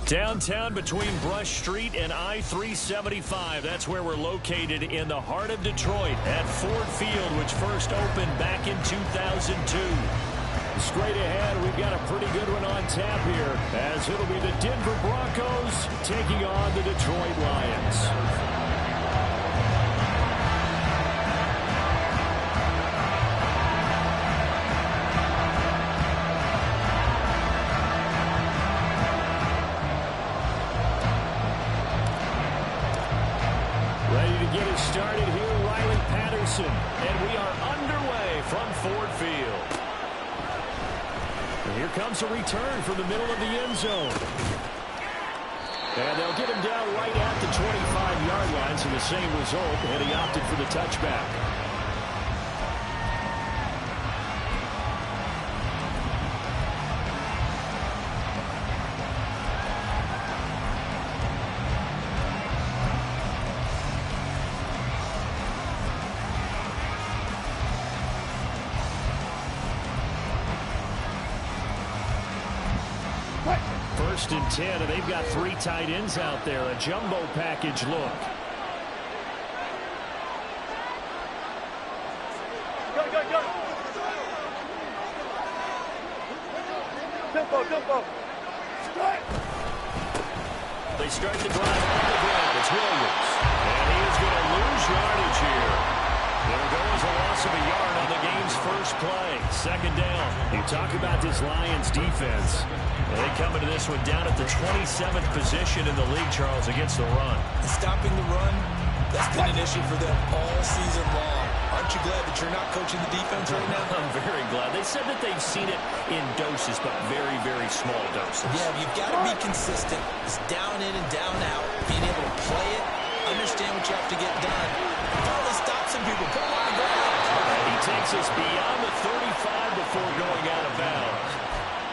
Downtown between Brush Street and I-375. That's where we're located in the heart of Detroit at Ford Field, which first opened back in 2002. Straight ahead, we've got a pretty good one on tap here, as it'll be the Denver Broncos taking on the Detroit Lions. Ready to get it started here, Riley Patterson, and we are underway from Ford Field. And here comes a return from the middle of the end zone. And they'll get him down right at the 25-yard line, so the same result, and he opted for the touchback. First and 10, and they've got 3 tight ends out there. A jumbo package look. Go, go, go. Tempo. They start the drive on the ground. It's Williams. And he is going to lose yardage here. It'll go as a loss of a yard on the game's first play. Second down. You talk about this Lions defense. They come into this one down at the 27th position in the league, Charles, against the run. Stopping the run, that's been an issue for them all season long. Aren't you glad that you're not coaching the defense right now? I'm very glad. They said that they've seen it in doses, but very, very small doses. Yeah, you've got to be consistent. It's down in and down out. Being able to play it, understand what you have to get done. Finally stop some people. Put them on the ground. And he takes us beyond the 35 before going out of bounds.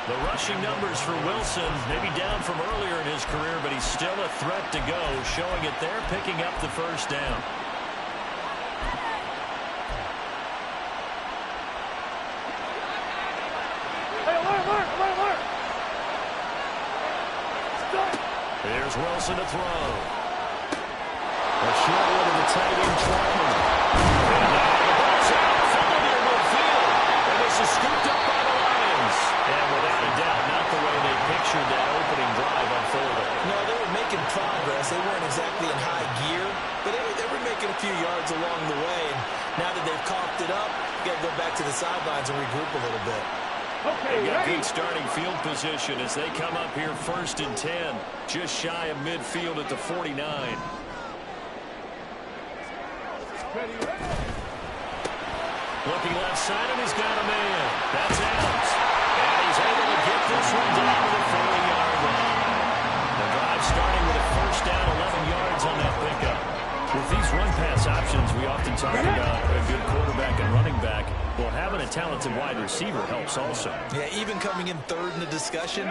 The rushing numbers for Wilson, maybe down from earlier in his career, but he's still a threat to go, showing it there, picking up the first down. Hey, alert. Here's Wilson to throw. A short one to the tight end, Troutman. And now the ball's out, falling near midfield. And this is scooped up by the Lions. And without a doubt, not the way they pictured that opening drive unfolding. No, they were making progress. They weren't exactly in high gear, but they were making a few yards along the way. And now that they've coughed it up, you got to go back to the sidelines and regroup a little bit. They got good starting field position as they come up here first and 10, just shy of midfield at the 49. Looking left side, and he's got a man. That's out. And he's able to get this one down to the 40-yard line. The drive starting with a first down, 11 yards on that pickup. With these run-pass options, we often talk about a good quarterback and running back. Well, having a talented wide receiver helps also. Yeah, even coming in third in the discussion,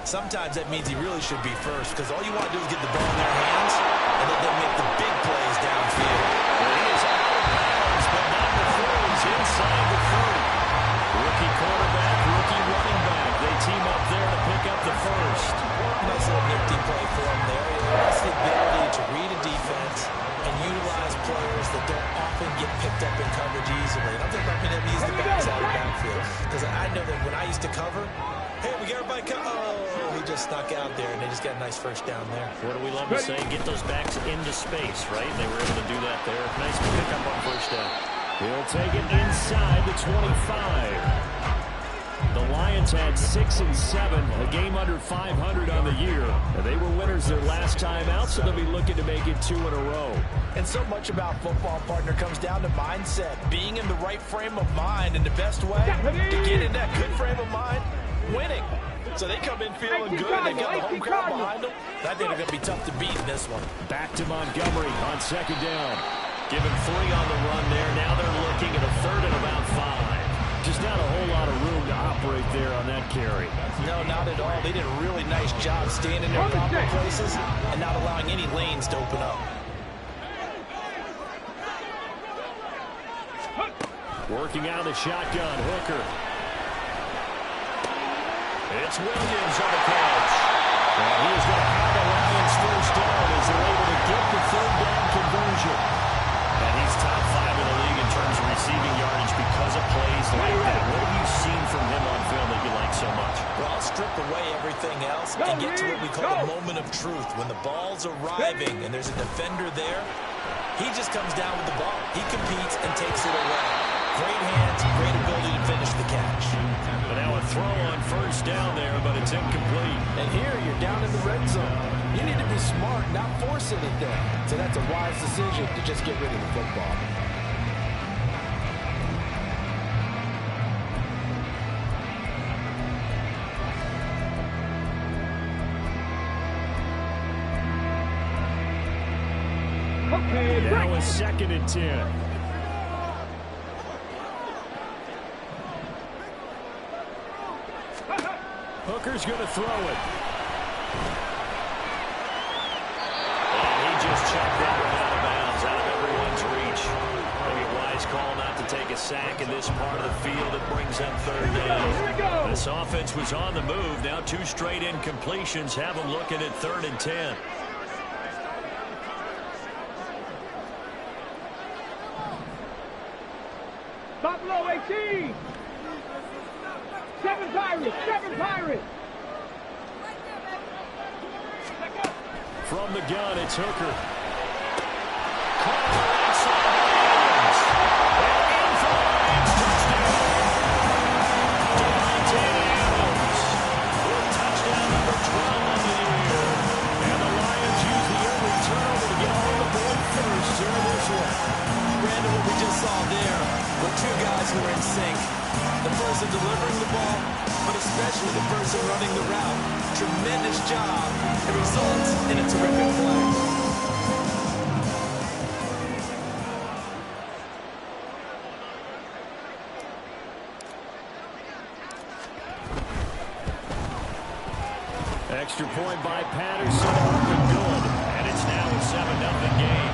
sometimes that means he really should be first, because all you want to do is get the ball in their hands, and then they make the big plays downfield. Well, he is out of bounds, but not before he's inside the 30. Rookie quarterback, rookie running back. They team up there to pick up the first. Nice little nifty play for him there. That's the ability to read a defense and utilize players that don't often get picked up in coverage easily. I'm thinking about being able to use the backs out of the backfield, because I know that when I used to cover, hey, we got everybody he just snuck out there, and they just got a nice first down there. What do we love to say? Get those backs into space, right? They were able to do that there. Nice pickup on first down. He'll take it inside the 25. The Lions had 6 and 7, a game under 500 on the year. And they were winners their last time out, so they'll be looking to make it 2 in a row. And so much about football, partner, comes down to mindset. Being in the right frame of mind, and the best way to get in that good frame of mind, winning. So they come in feeling good. They've got the home crowd behind them. I think they're going to be tough to beat in this one. Back to Montgomery on second down. Given 3 on the run there. Now they're looking at a third and about 5. Just not a whole lot of room to operate there on that carry. No, not at all. They did a really nice job staying in their proper places and not allowing any lanes to open up. Working out of the shotgun, Hooker. It's Williams on the catch. Well, he is going to have the Lions first down as they're able to get the third down conversion. And he's top 5 in the league in terms of receiving yardage because of plays like that. What have you seen from him on film that you like so much? Well, I'll strip away everything else and get to what we call the moment of truth. When the ball's arriving and there's a defender there, he just comes down with the ball. He competes and takes it away. Great hands, great ability to finish the catch. But now a throw on first down there, but it's incomplete. And here you're down in the red zone. You need to be smart, not force anything. So that's a wise decision to just get rid of the football. Now a 2nd and 10. Hooker's going to throw it. And he just checked that one out of bounds, out of everyone's reach. Maybe a wise call not to take a sack in this part of the field that brings up third down. This offense was on the move. Now 2 straight incompletions have them looking at 3rd and 10. Buffalo 18. 7 Pirates. 7 Pirates. From the gun, it's Hooker. Caught on the right side of the Lions. And in for the Lions. Touchdown. Devontae Adams with touchdown number 12 on the year. And the Lions use the early turnover to get on the board first here this one. Brandon, what we just saw there were 2 guys who were in sync. The person delivering the ball, but especially the person running the route. Tremendous job. It results in a terrific play. Extra point by Patterson. Up and good. And it's now a 7-0 game.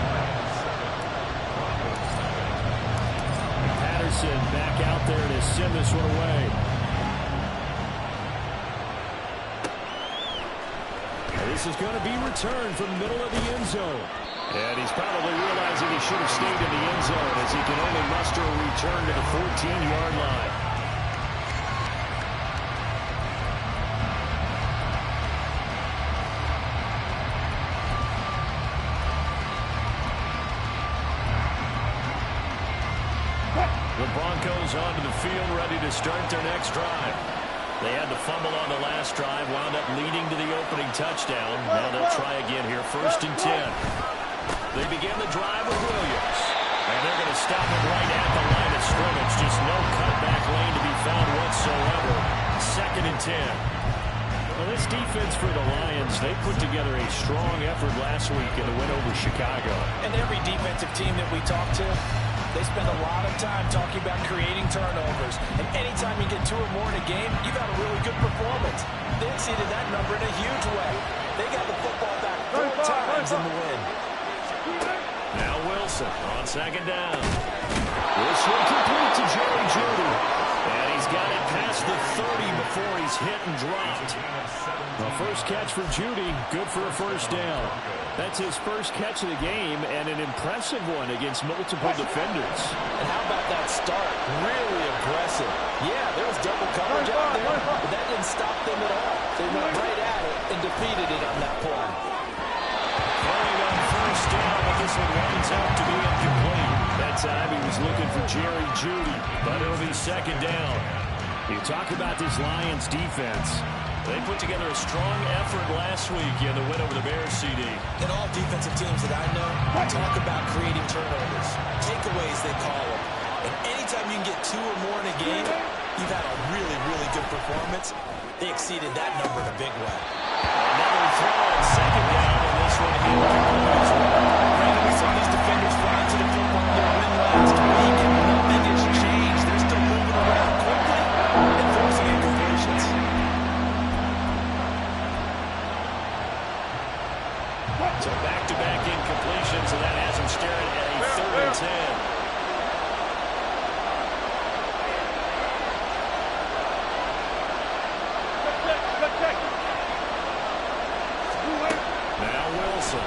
Patterson back out there to send this one away. And this is going to be returned from the middle of the end zone. And he's probably realizing he should have stayed in the end zone as he can only muster a return to the 14-yard line. The Broncos onto the field, ready to start their next drive. They had the fumble on the last drive, wound up leading to the opening touchdown. Now they'll try again here, 1st and 10. They begin the drive with Williams. And they're going to stop it right at the line of scrimmage. Just no cutback lane to be found whatsoever. 2nd and 10. Well, this defense for the Lions, they put together a strong effort last week in the win over Chicago. And every defensive team that we talk to, they spend a lot of time talking about creating turnovers. And anytime you get 2 or more in a game, you've got a really good performance. They exceeded that number in a huge way. They got the football back 4 times in the win. Now Wilson on 2nd down. This one complete to Jerry Jeudy. And he's got it past the 30 before he's hit and dropped. The first catch for Jeudy, good for a 1st down. That's his first catch of the game and an impressive one against multiple defenders. And how about that start? Really aggressive. Yeah, there was double coverage out there, but that didn't stop them at all. They went right at it and defeated it on that play. Throwing on 1st down, but this one winds up to be incomplete. That time he was looking for Jerry Jeudy, but it'll be 2nd down. You talk about this Lions defense. They put together a strong effort last week in the win over the Bears, CD. And all defensive teams that I know talk about creating turnovers. Takeaways, they call them. And anytime you can get 2 or more in a game, you've had a really, really good performance. They exceeded that number in a big way. Another throw on 2nd down, and this one incomplete as well. Brandon, we saw these defenders fly to the football their win last week, and nothing has changed. They're still moving around quickly and forcing incompletions. So back-to-back incompletions, and that has him staring at a 3rd and 10. Dixon.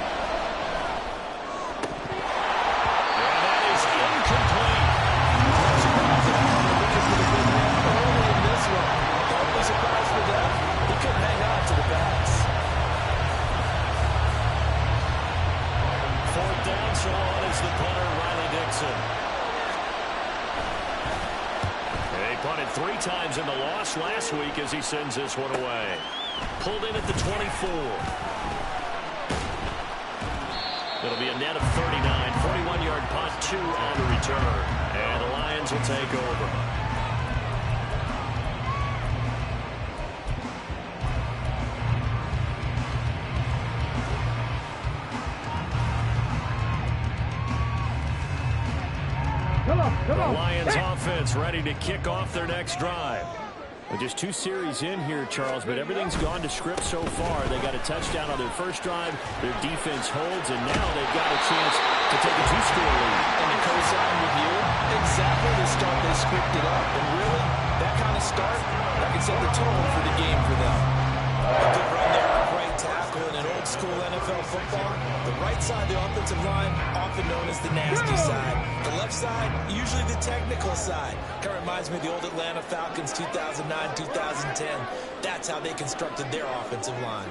And that is incomplete. Early in this one. The only surprise for them, he couldn't hang on to the pass. Fourth down, so on is the punter, Riley Dixon. They punted 3 times in the loss last week as he sends this one away. Pulled in at the 24. It'll be a net of 39. 41-yard punt, 2 on the return. And the Lions will take over. The Lions offense ready to kick off their next drive. Well, just 2 series in here, Charles, but everything's gone to script so far. They got a touchdown on their first drive. Their defense holds, and now they've got a chance to take a 2-score lead. And to co-sign with you, exactly the start they scripted up. And really, that kind of start, that can set the tone for the game for them. A good run there off right tackle in an old-school NFL football. The right side of the offensive line, often known as the nasty side. The left side, usually the technical side. Kind of reminds me of the old Atlanta Falcons 2009-2010. That's how they constructed their offensive line.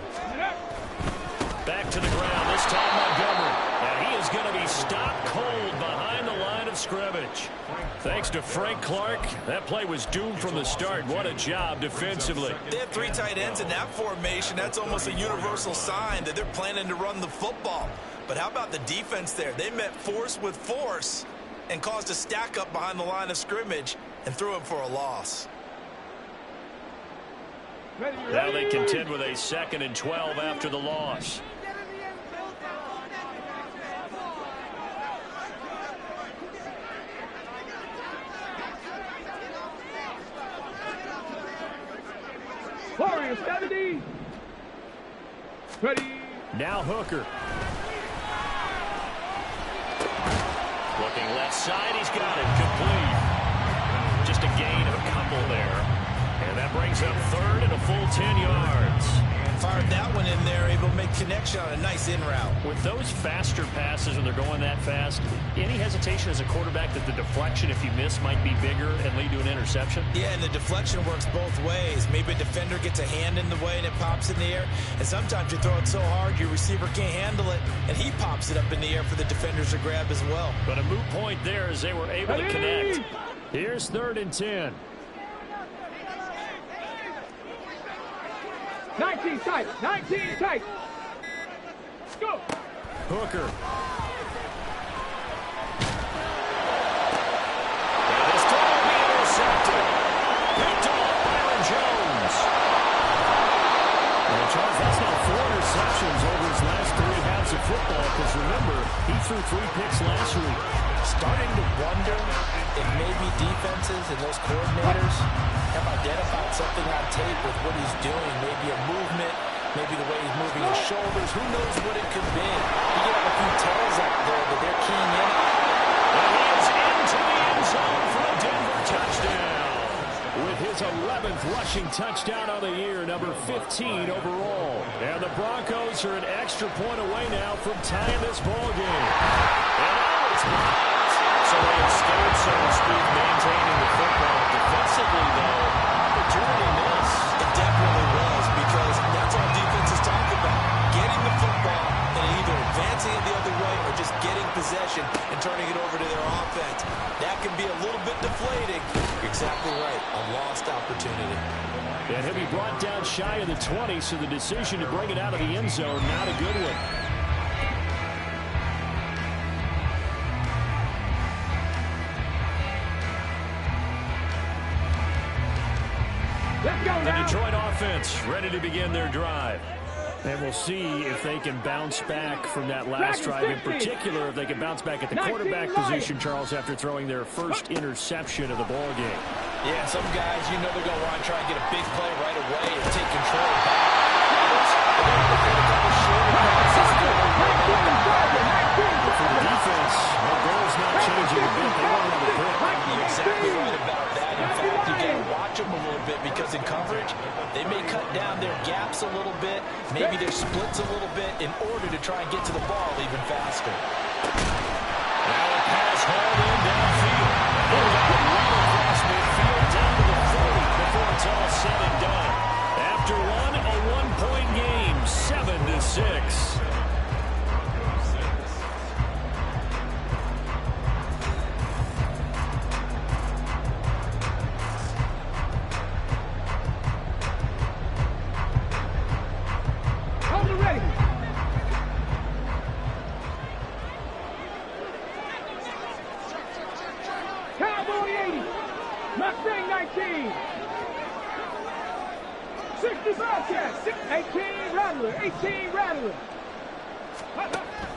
Back to the ground, this time Montgomery. And he is going to be stopped cold behind the line of scrimmage. Thanks to Frank Clark, that play was doomed from the start. What a job defensively. They have 3 tight ends in that formation. That's almost a universal sign that they're planning to run the football. But how about the defense there? They met force with force and caused a stack up behind the line of scrimmage and threw him for a loss. Now they contend with a 2nd and 12 after the loss. Warriors 70. Ready. Now Hooker. Looking left side, he's got it. Complete. Just a gain of a couple there. And that brings up 3rd and a full 10 yards. Fired that one in there, able to make connection on a nice in route. With those faster passes when they're going that fast, any hesitation as a quarterback that the deflection, if you miss, might be bigger and lead to an interception? Yeah, and the deflection works both ways. Maybe a defender gets a hand in the way and it pops in the air. And sometimes you throw it so hard your receiver can't handle it, and he pops it up in the air for the defenders to grab as well. But a moot point there as they were able to connect. Here's 3rd and 10. 19 tight. 19 tight. Go. Hooker. And this time will be intercepted. Picked off Byron Jones. And Charles, that's now 4 interceptions over his last 3 halves of football, because remember, he threw 3 picks last week. Starting to wonder if maybe defenses and those coordinators have identified something on tape with what he's doing. Maybe a movement, maybe the way he's moving his shoulders. Who knows what it could be? You get a few tells out there that they're keying in. And he is into the end zone for a Denver touchdown. With his 11th rushing touchdown of the year, number 15 overall. And the Broncos are an extra point away now from tying this ball game. And now it's blocked. So they have stayed, so to speak, maintaining the football. Defensively, though, opportunity missed. It definitely was, because that's all defenses talk about. Getting the football and either advancing it the other way or just getting possession and turning it over to their offense. That can be a little bit deflating. You're exactly right. A lost opportunity. And he'll be brought down shy of the 20, so the decision to bring it out of the end zone, not a good one. The Detroit offense ready to begin their drive. And we'll see if they can bounce back from that last drive. In particular, if they can bounce back at the quarterback position, Charles, after throwing their first interception of the ball game. Yeah, some guys, you know they're going to want to try and get a big play right away and take control back. For the defense, the goal's not changing a bit. They want another pick. You're exactly right about that. In fact, you got to watch them a little bit, because guys in coverage, they may cut down their gaps a little bit, maybe their splits a little bit in order to try and get to the ball even faster. Now a pass hauled in downfield. They're going to run across midfield down to the 40 before it's all said and done. After one, a one-point game, 7-6.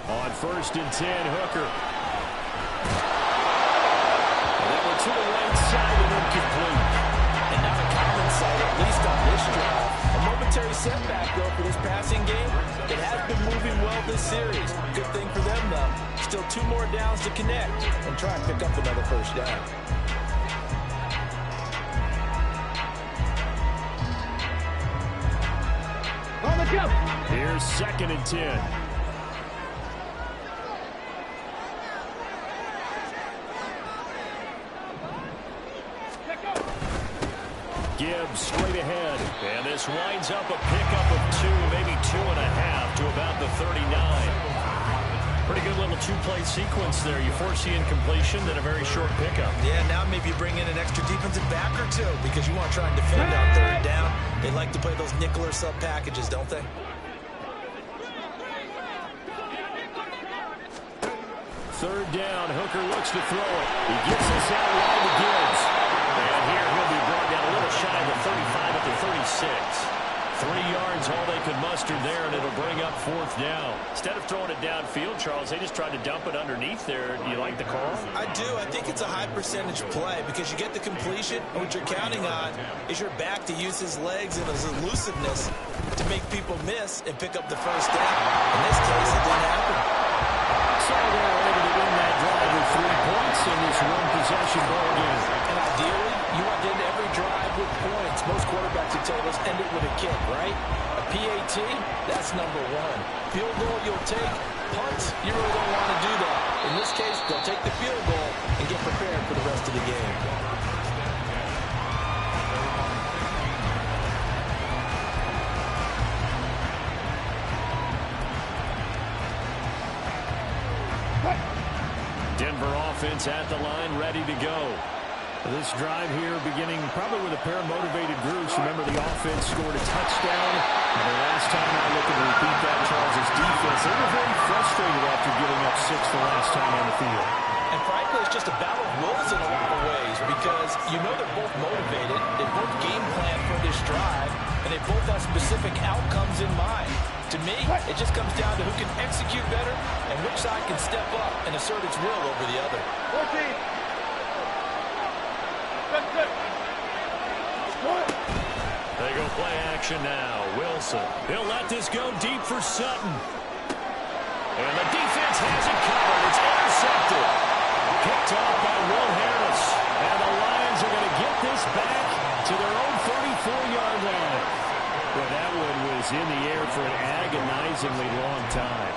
On 1st and 10, Hooker. And they were to the right side and incomplete. And not a common sight, at least on this drive. A momentary setback, though, for this passing game. It has been moving well this series. Good thing for them, though. Still 2 more downs to connect and try and pick up another first down. On the jump. Here's 2nd and 10. Gibbs straight ahead. And this winds up a pickup of 2, maybe 2.5 to about the 39. Pretty good little 2-play sequence there. You force the incompletion, then a very short pickup. Yeah, now maybe you bring in an extra defensive back or 2 because you want to try and defend on 3rd down. They like to play those nickel or sub packages, don't they? 3rd down, Hooker looks to throw it. He gets this out wide to Gibbs. And here he'll be brought down a little shy of the 35 at the 36. 3 yards, all they could muster there, and it'll bring up 4th down. Instead of throwing it downfield, Charles, they just tried to dump it underneath there. Do you like the call? I do. I think it's a high percentage play because you get the completion, and what you're counting on is your back to use his legs and his elusiveness to make people miss and pick up the first down. In this case, it didn't happen. So they're able to win that drive with 3 points in this one-possession ball game. And ideally, you want to end every drive with points. Most quarterbacks who tell us end it with a kick, right? A PAT, that's number 1. Field goal you'll take. Punts, you really don't want to do that. In this case, they'll take the field goal and get prepared for the rest of the game. Denver offense at the line, ready to go. This drive here beginning probably with a pair of motivated groups. Remember, the offense scored a touchdown. And the last time I look to repeat that, Charles' defense, they were very frustrated after giving up 6 the last time on the field. And frankly, it's just a battle of wills in a lot of ways because you know they're both motivated. They both game plan for this drive, and they both have specific outcomes in mind. To me, it just comes down to who can execute better and which side can step up and assert its will over the other. 14. They go play action now. Wilson. He'll let this go deep for Sutton. And the defense has it covered. It's intercepted. Picked off by Will Harris. And the Lions are going to get this back to their own 34-yard line. Well, that one was in the air for an agonizingly long time.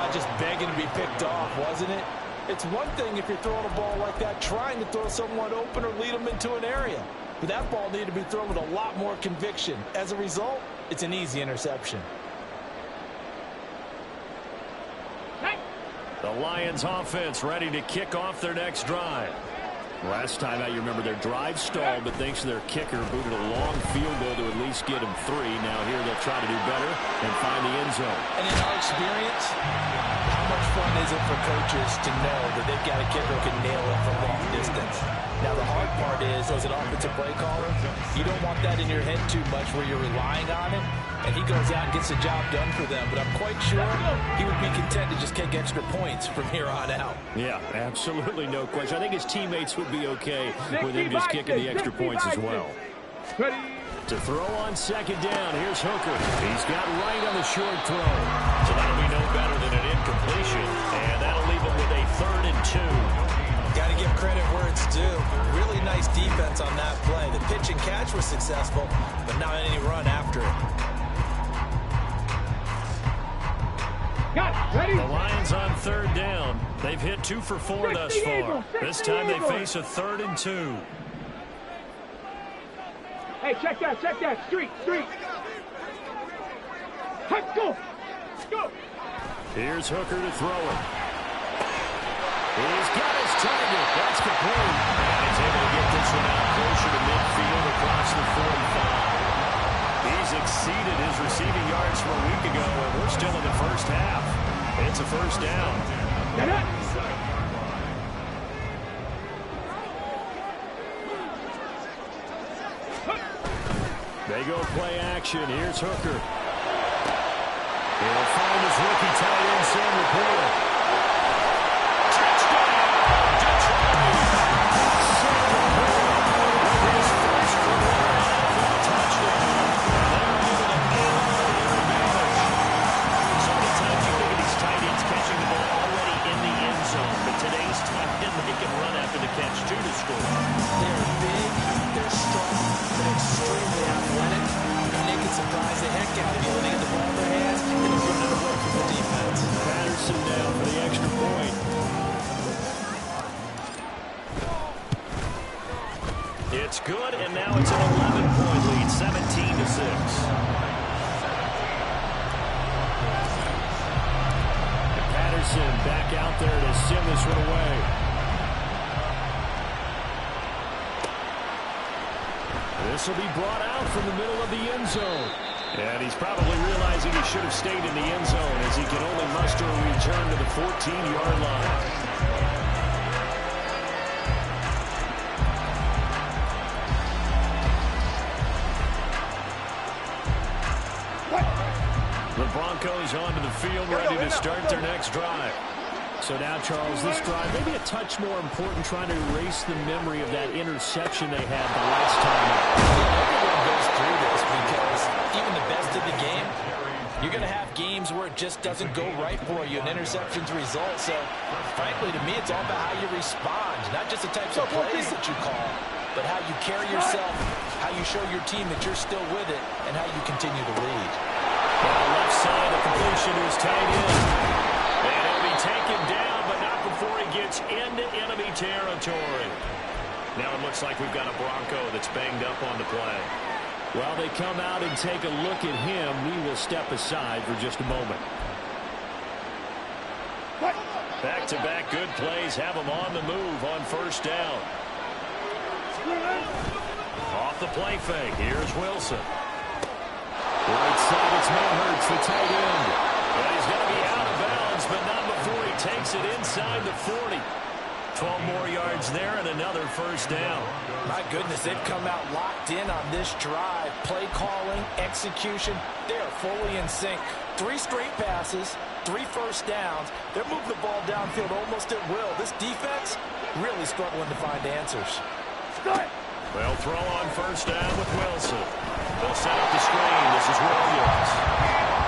Just begging to be picked off, wasn't it? It's one thing if you're throwing a ball like that, trying to throw someone open or lead them into an area. But that ball needed to be thrown with a lot more conviction. As a result, it's an easy interception. The Lions offense ready to kick off their next drive. Last time out, you remember their drive stalled, but thanks to their kicker, booted a long field goal to at least get them 3. Now here they'll try to do better and find the end zone. And in our experience, how much fun is it for coaches to know that they've got a kicker who can nail it from long distance? Now the hard part is, as an offensive play caller, you don't want that in your head too much where you're relying on it, and he goes out and gets the job done for them. But I'm quite sure he would be content to just kick extra points from here on out. Yeah, absolutely no question. I think his teammates would be okay with him just kicking the extra points as well. To throw on 2nd down, here's Hooker. He's got right on the short throw. So that'll be no better than an incompletion, and that'll leave him with a 3rd and 2. Got to give credit where it's due. Really nice defense on that play. The pitch and catch was successful, but not any run after it. Got it. Ready? The Lions on third down. They've hit 2 for 4 thus far. This time they face a 3rd and 2. Hey, check that. Street. Let's go. Here's Hooker to throw it. He's got his target. That's complete. And he's able to get this one out closer to midfield across the 45. He's exceeded his receiving yards from a week ago, and we're still in the first half. It's a first down. Get it. They go play action. Here's Hooker. He'll find his rookie tight end, Sam Laporta. Touchdown! Sam Laporta with his first career NFL touchdown. They're able to nail it on the advantage. So many times you look at these tight ends catching the ball already in the end zone, but today's tight end, they can run after the catch too to score. They're big, they're strong, they're extremely athletic, and they can surprise the heck out of you when they get the ball in their hands and they're running away from the defense. Patterson down for the extra point. It's good, and now it's an 11-point lead, 17-6. Patterson back out there to send this one away. This will be brought out from the middle of the end zone. And he's probably realizing he should have stayed in the end zone as he can only muster a return to the 14-yard line. The Broncos onto the field, ready to start their next drive. So now, Charles, this drive maybe a touch more important, trying to erase the memory of that interception they had the last time out. Everyone goes through this because even the best of the game, you're going to have games where it just doesn't go right for you, and interceptions result. So, frankly, to me, it's all about how you respond, not just the types of plays that you call, but how you carry yourself, how you show your team that you're still with it, and how you continue to lead. Left side, the completion is tight end. And he'll be taken down, but not before he gets into enemy territory. Now it looks like we've got a Bronco that's banged up on the play. While they come out and take a look at him, we will step aside for just a moment. Back-to-back good plays have him on the move on first down. Off the play fake, here's Wilson. Right side, it's Hurts, the tight end. And he's going to be out of bounds, but not before he takes it inside the 40. 12 more yards there and another first down. My goodness, they've come out locked in on this drive. Play calling, execution, they are fully in sync. 3 straight passes, 3 first downs. They're moving the ball downfield almost at will. This defense really struggling to find answers. They'll throw on first down with Wilson. They'll set up the screen. This is Williams.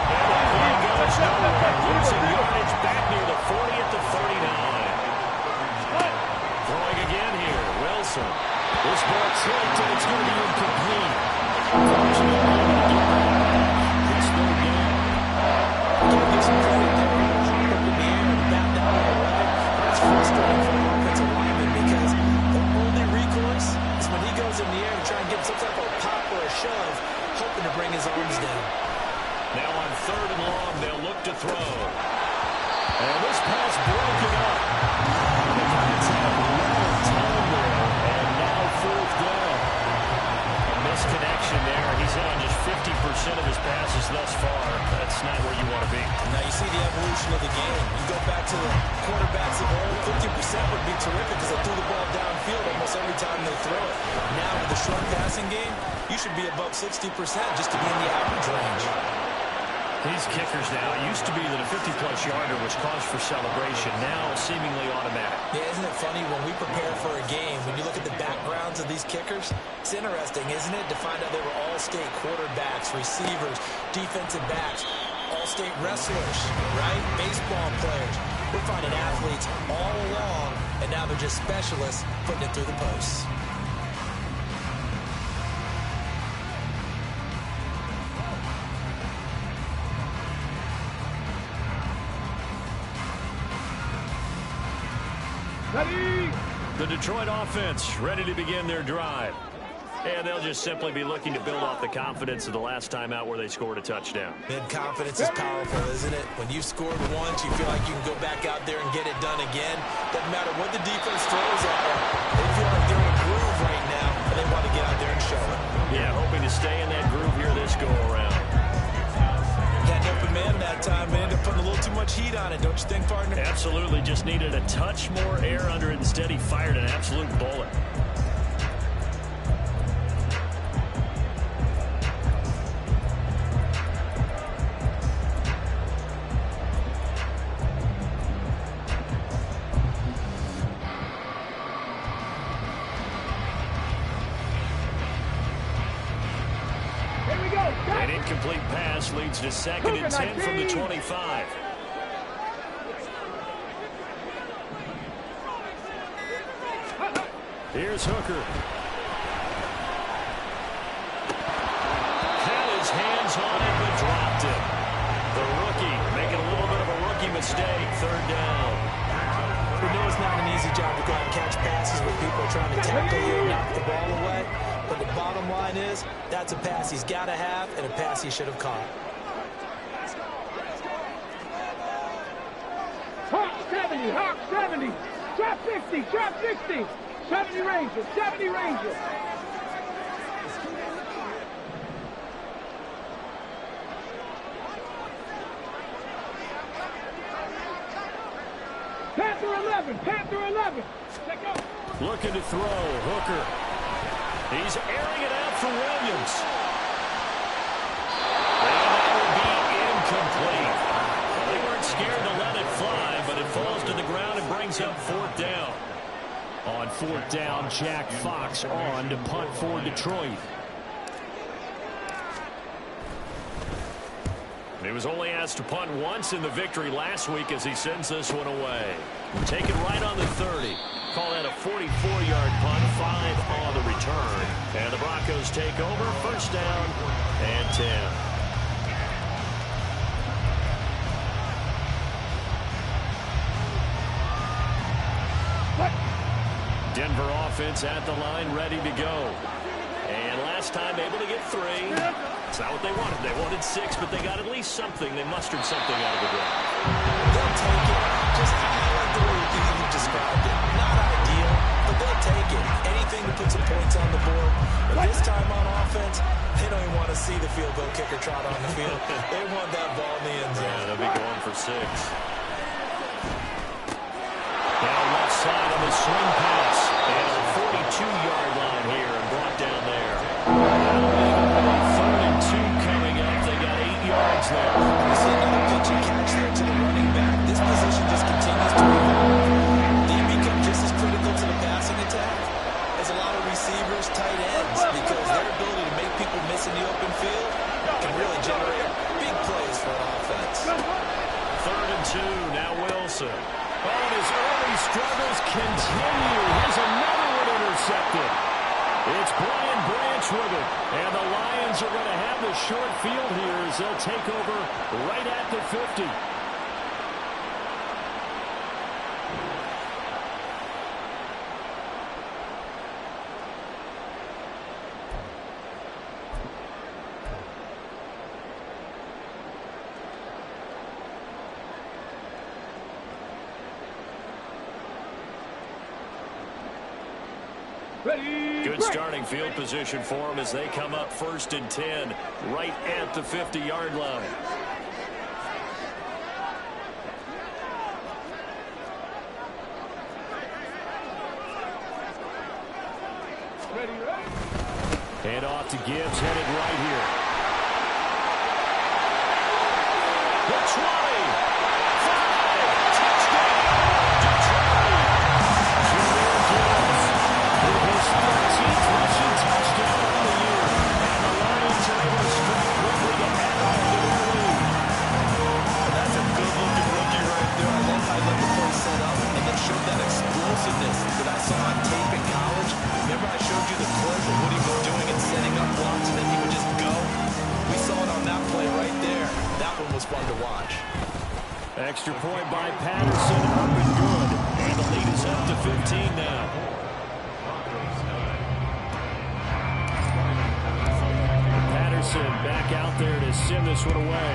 And he goes nowhere. Losing yardage back near the 40 at the 39. Throwing again here. Wilson. This ball tipped, and it's going to be incomplete. It's no gain. Can't get some credit there. Up in the air and back down all the way. That's frustrating for the offensive lineman because their only recourse is when he goes in the air to try and get some type of pop or a shove, hoping to bring his arms down. Now on third and long, they'll look to throw. And this pass broken up. The Giants have a little time there, and now fourth down. A misconnection there. He's hit on just 50% of his passes thus far. That's not where you want to be. Now you see the evolution of the game. You go back to the quarterbacks of old, 50% would be terrific because they threw the ball downfield almost every time they throw it. Now with the short passing game, you should be above 60% just to be in the average range. These kickers now, it used to be that a 50-plus yarder was cause for celebration. Now seemingly automatic. Yeah, isn't it funny when we prepare for a game, when you look at the backgrounds of these kickers, it's interesting, isn't it, to find out they were all-state quarterbacks, receivers, defensive backs, all-state wrestlers, right? Baseball players. We're finding athletes all along and now they're just specialists putting it through the posts. Ready? The Detroit offense ready to begin their drive. And they'll just simply be looking to build off the confidence of the last time out where they scored a touchdown. Man, confidence is powerful, isn't it? When you've scored once, you feel like you can go back out there and get it done again. Doesn't matter what the defense throws at them. They feel like they're in a groove right now, and they want to get out there and show it. Yeah, hoping to stay in that groove here this go-around. Had an open man that time, but ended up putting a little too much heat on it, don't you think, partner? Absolutely, just needed a touch more air under it. Instead, he fired an absolute bullet. An incomplete pass leads to 2nd and 10 from the 25. Here's Hooker. Had his hands on it, but dropped it. The rookie making a little bit of a rookie mistake. 3rd down. We know it's not an easy job to go out and catch passes where people are trying to tackle you and knock the ball away. But the bottom line is, that's a pass he's got to have and a pass he should have caught. Hawk 70, Hawk 70. Trap 50, trap 60. 70 Rangers, 70 Rangers. Panther 11, Panther 11. Check out. Looking to throw. Hooker. He's airing it out for Williams. And that will be incomplete. They weren't scared to let it fly, but it falls to the ground and brings up 4th down. On 4th down, Jack Fox on to punt for Detroit. He was only asked to punt once in the victory last week as he sends this one away. Take it right on the 30. Call that a 44-yard punt, 5 on the return. And the Broncos take over, 1st down and 10. Denver offense at the line, ready to go. And last time able to get 3. It's not what they wanted. They wanted 6, but they got at least something. They mustered something out of the drive. They'll take it. Just I like the way you described it. Not ideal, but they'll take it. Anything to put some points on the board. But this time on offense, they don't even want to see the field goal kicker trot on the field. They want that ball in the end zone. Yeah, they'll be going for 6. Down left side on the swing pass. And a 42-yard line here and brought down there. 3rd and 2 coming up. They got 8 yards there. We see another pitch and catch there to the running back. This position just continues to evolve. They become just as critical to the passing attack as a lot of receivers, tight ends, because their ability to make people miss in the open field can really generate big plays for an offense. 3rd and 2, now Wilson. Oh, and his early struggles continue. Here's another one intercepted. It's Brian Branch with it. And the Lions are going to have the short field here as they'll take over right at the 50. Ready? Good starting field position for them as they come up 1st and 10 right at the 50-yard line. Ready, ready. Hand off to Gibbs, headed right here. The 20, 5, touchdown, Detroit. Jameer Gibbs with his 13th rushing touchdown on the year. And the Lions are able to strike quickly to add on to their lead. That's a good-looking rookie right there. I love how he let the play set up and then showed that explosive was fun to watch. Extra point by Patterson, up and good. And the lead is up to 15 now. Patterson back out there to send this one away.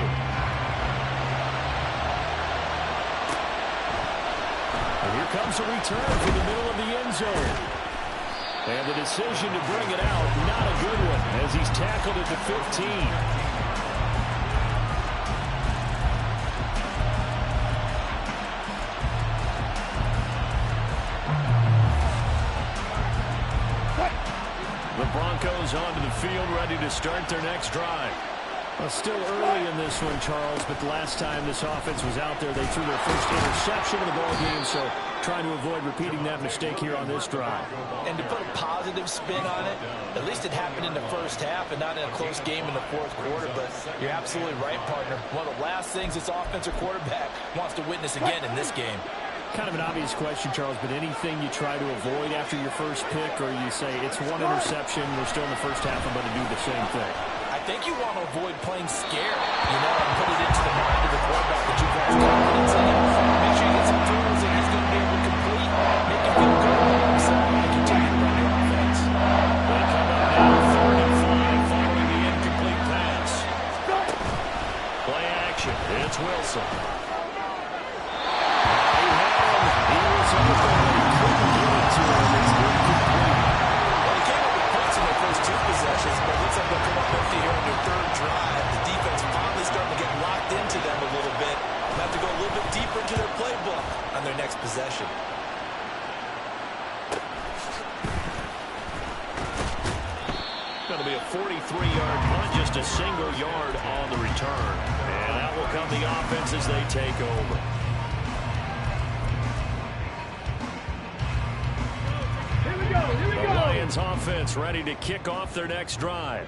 And here comes a return from the middle of the end zone. And the decision to bring it out, not a good one, as he's tackled at the 15. The Broncos onto the field, ready to start their next drive. Well, still early in this one, Charles, but the last time this offense was out there, they threw their first interception of the ball game, so trying to avoid repeating that mistake here on this drive. And to put a positive spin on it, at least it happened in the first half and not in a close game in the fourth quarter, but you're absolutely right, partner. One of the last things this offensive quarterback wants to witness again in this game. Kind of an obvious question, Charles, but anything you try to avoid after your first pick, or you say it's one interception, we're still in the first half, I'm going to do the same thing? I think you want to avoid playing scared, and put it into the mind of the quarterback that you've got confidence in him. Make sure you get some tools that he's going to be able to complete, make him feel good about himself, and continue to run your offense. They come up now, 3rd and 5, following the incomplete pass. Play action, it's Wilson. Possessions, but it looks like they'll come up empty here on their 3rd drive. The defense finally starting to get locked into them a little bit. They'll have to go a little bit deeper into their playbook on their next possession. Going to be a 43-yard punt, just a single yard on the return. And that will come the offense as they take over. The Lions offense ready to kick off their next drive.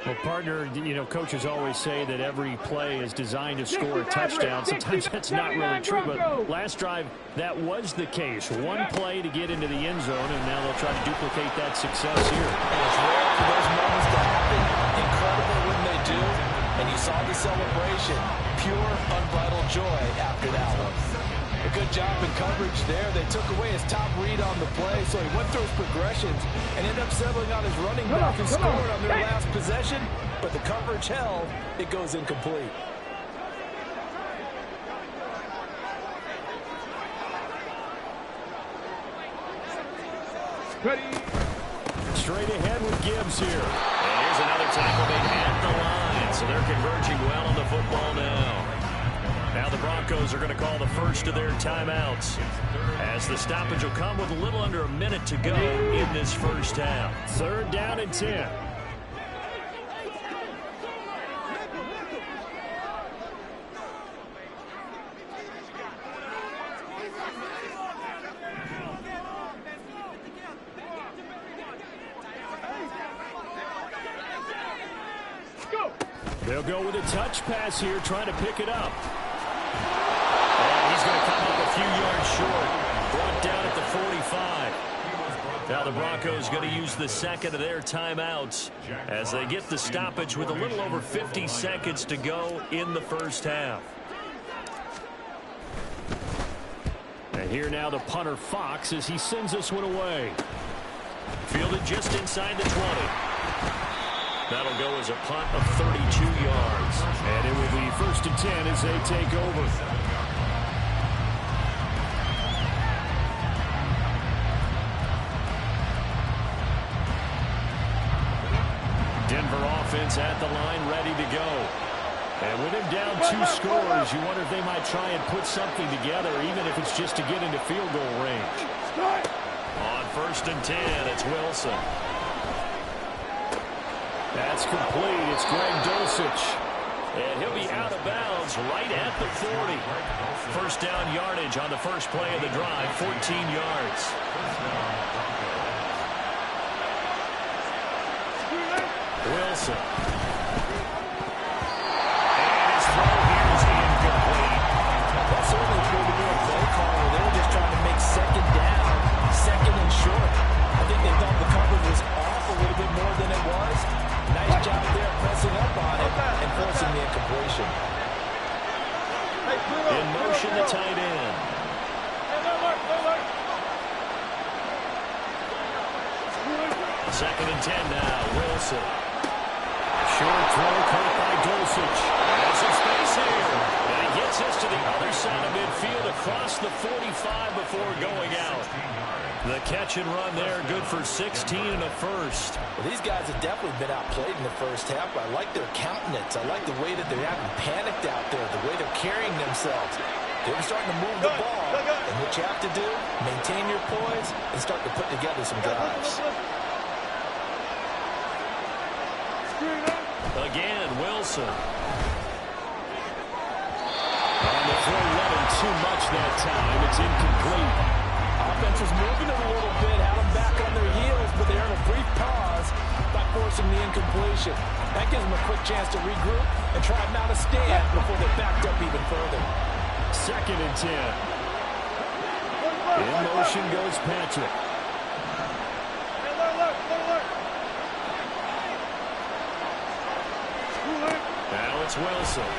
Well, partner, coaches always say that every play is designed to score a touchdown. Sometimes that's not really true, but last drive, that was the case. One play to get into the end zone, and now they'll try to duplicate that success here. And it's rare for those moments to happen. Incredible when they do. And you saw the celebration. Pure, unbridled joy after that one. A good job in coverage there. They took away his top read on the play, so he went through his progressions and ended up settling on his running back and scored on their last possession, but the coverage held. It goes incomplete. Straight ahead with Gibbs here. And here's another tackle made at the line, so they're converging well on the football now. Now the Broncos are going to call the first of their timeouts, as the stoppage will come with a little under a minute to go in this first half. 3rd down and 10. They'll go with a touch pass here, trying to pick it up. And he's going to come up a few yards short. Brought down at the 45. Now the Broncos going to use the second of their timeouts as they get the stoppage with a little over 50 seconds to go in the first half. And here now the punter Fox as he sends this one away. Fielded just inside the 20. That'll go as a punt of 32 yards. And it will be 1st and 10 as they take over. Denver offense at the line, ready to go. And with him down 2 scores, you wonder if they might try and put something together, even if it's just to get into field goal range. On 1st and 10, it's Wilson. That's complete. It's Greg Dulcich. And he'll be out of bounds right at the 40. First down yardage on the first play of the drive, 14 yards. Wilson. And his throw here is incomplete. That certainly appeared to be a play call where they were just trying to make 2nd down, 2nd and short. I think they thought the coverage was off a little bit more than it was. Nice job there pressing up on it and forcing the incompletion. In motion, the tight end. Second and 10 now. Wilson. Short throw caught by Dulcich. Has some space here. And he gets us to the other side of midfield across the 45 before going out. The catch and run there, good for 16 and a first. Well, these guys have definitely been outplayed in the first half, but I like their countenance. I like the way that they're having panicked out there, the way they're carrying themselves. They're starting to move the ball. And what you have to do, maintain your poise and start to put together some drives. Again, Wilson. On the throw, running too much that time. It's incomplete. Offense was moving it a little bit, had them back on their heels, but they earned a brief pause by forcing the incompletion. That gives them a quick chance to regroup and try and mount a stand before they're backed up even further. Second and 10. In motion goes Patrick. Now it's Wilson.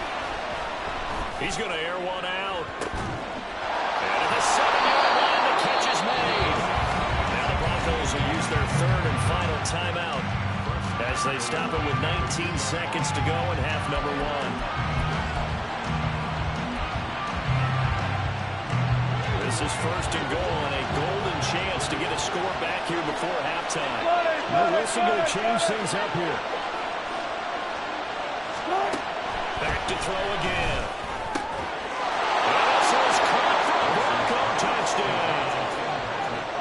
He's going to air one out. And at the 7-yard line, the catch is made. Now the Broncos will use their third and final timeout as they stop it with 19 seconds to go in half number 1. This is first and goal and a golden chance to get a score back here before halftime. Wilson going to change things up here. Back to throw again. This is caught for a Bronco touchdown.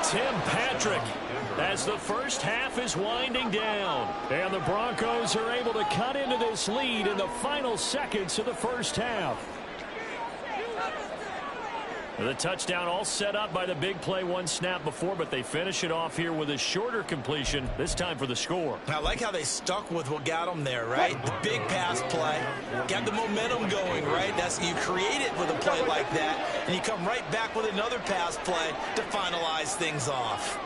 Tim Patrick as the first half is winding down. And the Broncos are able to cut into this lead in the final seconds of the first half. The touchdown all set up by the big play one snap before, but they finish it off here with a shorter completion, this time for the score. I like how they stuck with what got them there, right? The big pass play, got the momentum going, right? That's you create it with a play like that, and you come right back with another pass play to finalize things off.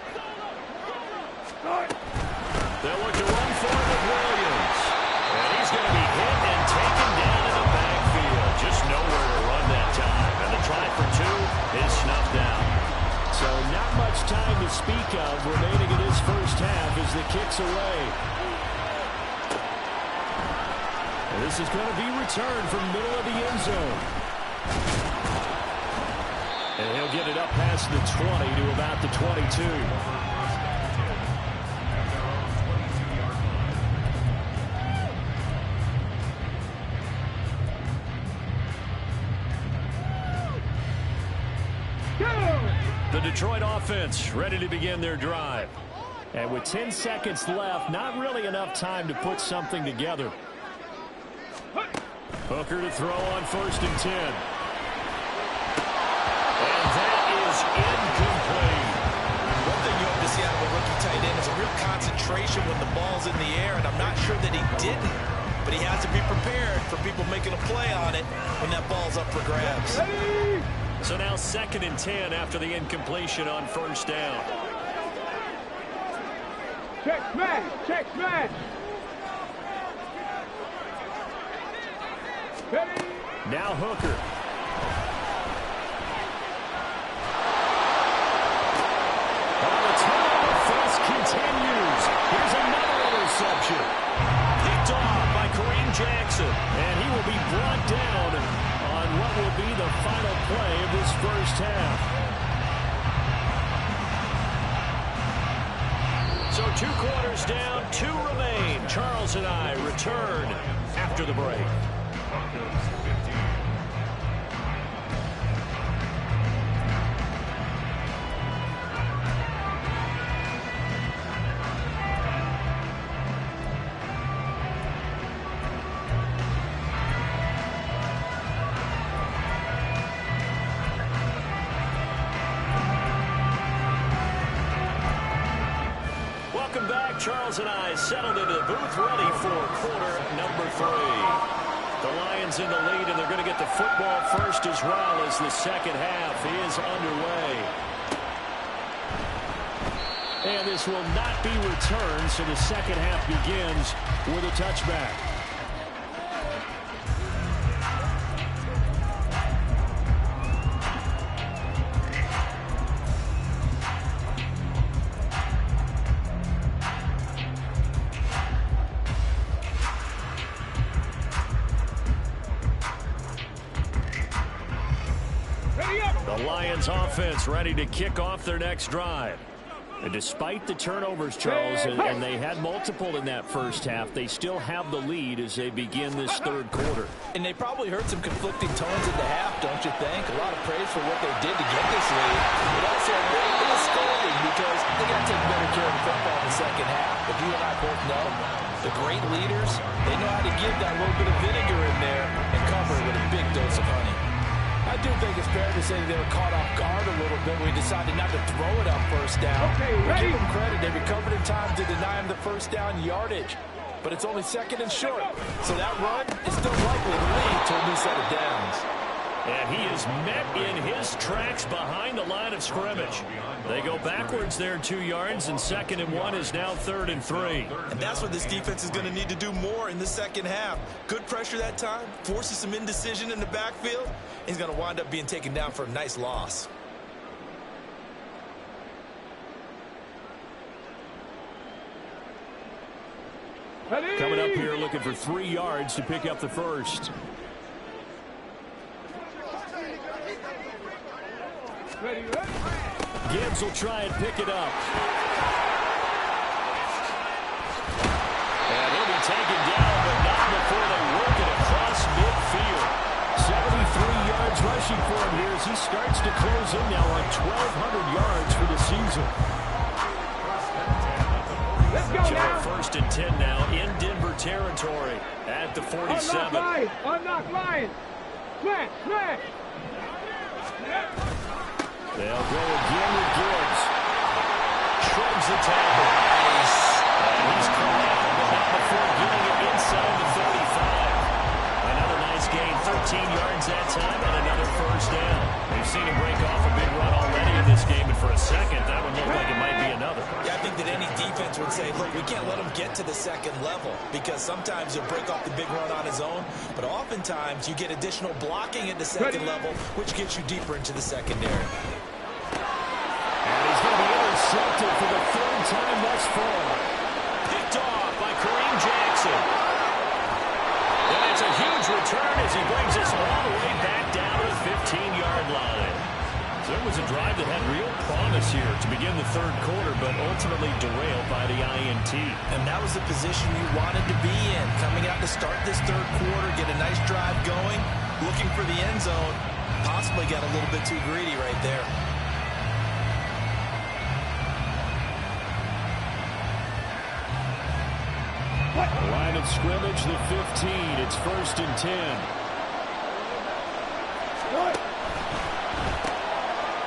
They'll look to run for it with Williams. And he's going to be hit and taken down in the backfield. Just nowhere to run that time. And the try for 2 is snuffed out. So not much time to speak of remaining in this first half as the kick's away. And this is going to be returned from the middle of the end zone. And he'll get it up past the 20 to about the 22. The Detroit offense ready to begin their drive. And with 10 seconds left, not really enough time to put something together. Hooker to throw on first and 10. And that is incomplete. One thing you hope to see out of a rookie tight end is a real concentration when the ball's in the air, and I'm not sure that he didn't, but he has to be prepared for people making a play on it when that ball's up for grabs. So now second and 10 after the incompletion on first down. Check smash! Check smash! Ready? Now Hooker. The turnover fest continues. Here's another interception. Picked off by Kareem Jackson. And he will be brought down on what will be the final play of this first half. So 2 quarters down, 2 remain. Charles and I return after the break. Charles and I settled into the booth ready for quarter number 3. The Lions in the lead, and they're going to get the football first as well as the second half is underway. And this will not be returned, so the second half begins with a touchback. The Lions offense ready to kick off their next drive. And despite the turnovers, Charles, and they had multiple in that first half, they still have the lead as they begin this third quarter. And they probably heard some conflicting tones at the half, don't you think? A lot of praise for what they did to get this lead. But also a little bit of scolding because they got to take better care of the football in the second half. But you and I both know the great leaders, they know how to give that little bit of vinegar in there and cover it with a big dose of honey. I do think it's fair to say they were caught off guard a little bit when we decided not to throw it on first down. Okay, we ready? give them credit. They recovered in time to deny him the first down yardage. But it's only second and short. So that run is still likely to lead to a new set of downs. And he is met in his tracks behind the line of scrimmage. They go backwards there 2 yards, and 2nd and 1 is now 3rd and 3. And that's what this defense is going to need to do more in the second half. Good pressure that time, forces some indecision in the backfield. He's going to wind up being taken down for a nice loss. Coming up here looking for 3 yards to pick up the first. Ready. Gibbs will try and pick it up. And he'll be taken down, but not before they work it across midfield. 73 yards rushing for him here as he starts to close in now on 1,200 yards for the season. Let's go now. 1st and 10 now in Denver territory at the 47. Unlock Lions. Smash. They'll go again with Gibbs. Shrugs the tackle. Nice. And he's corralled, but not before getting it inside the 35. Another nice gain, 13 yards that time, and another first down. We've seen him break off a big run already in this game, and for a second, that would look like it might be another. Yeah, I think that any defense would say, look, we can't let him get to the second level because sometimes he'll break off the big run on his own, but oftentimes you get additional blocking at the second level, which gets you deeper into the secondary. And he's going to be intercepted for the 3rd time thus far. Picked off by Kareem Jackson. And it's a huge return as he brings us all the way back down to the 15-yard line. So it was a drive that had real promise here to begin the third quarter, but ultimately derailed by the INT. And that was the position you wanted to be in, coming out to start this third quarter, get a nice drive going, looking for the end zone. Possibly got a little bit too greedy right there. Line of scrimmage, the 15. It's 1st and 10.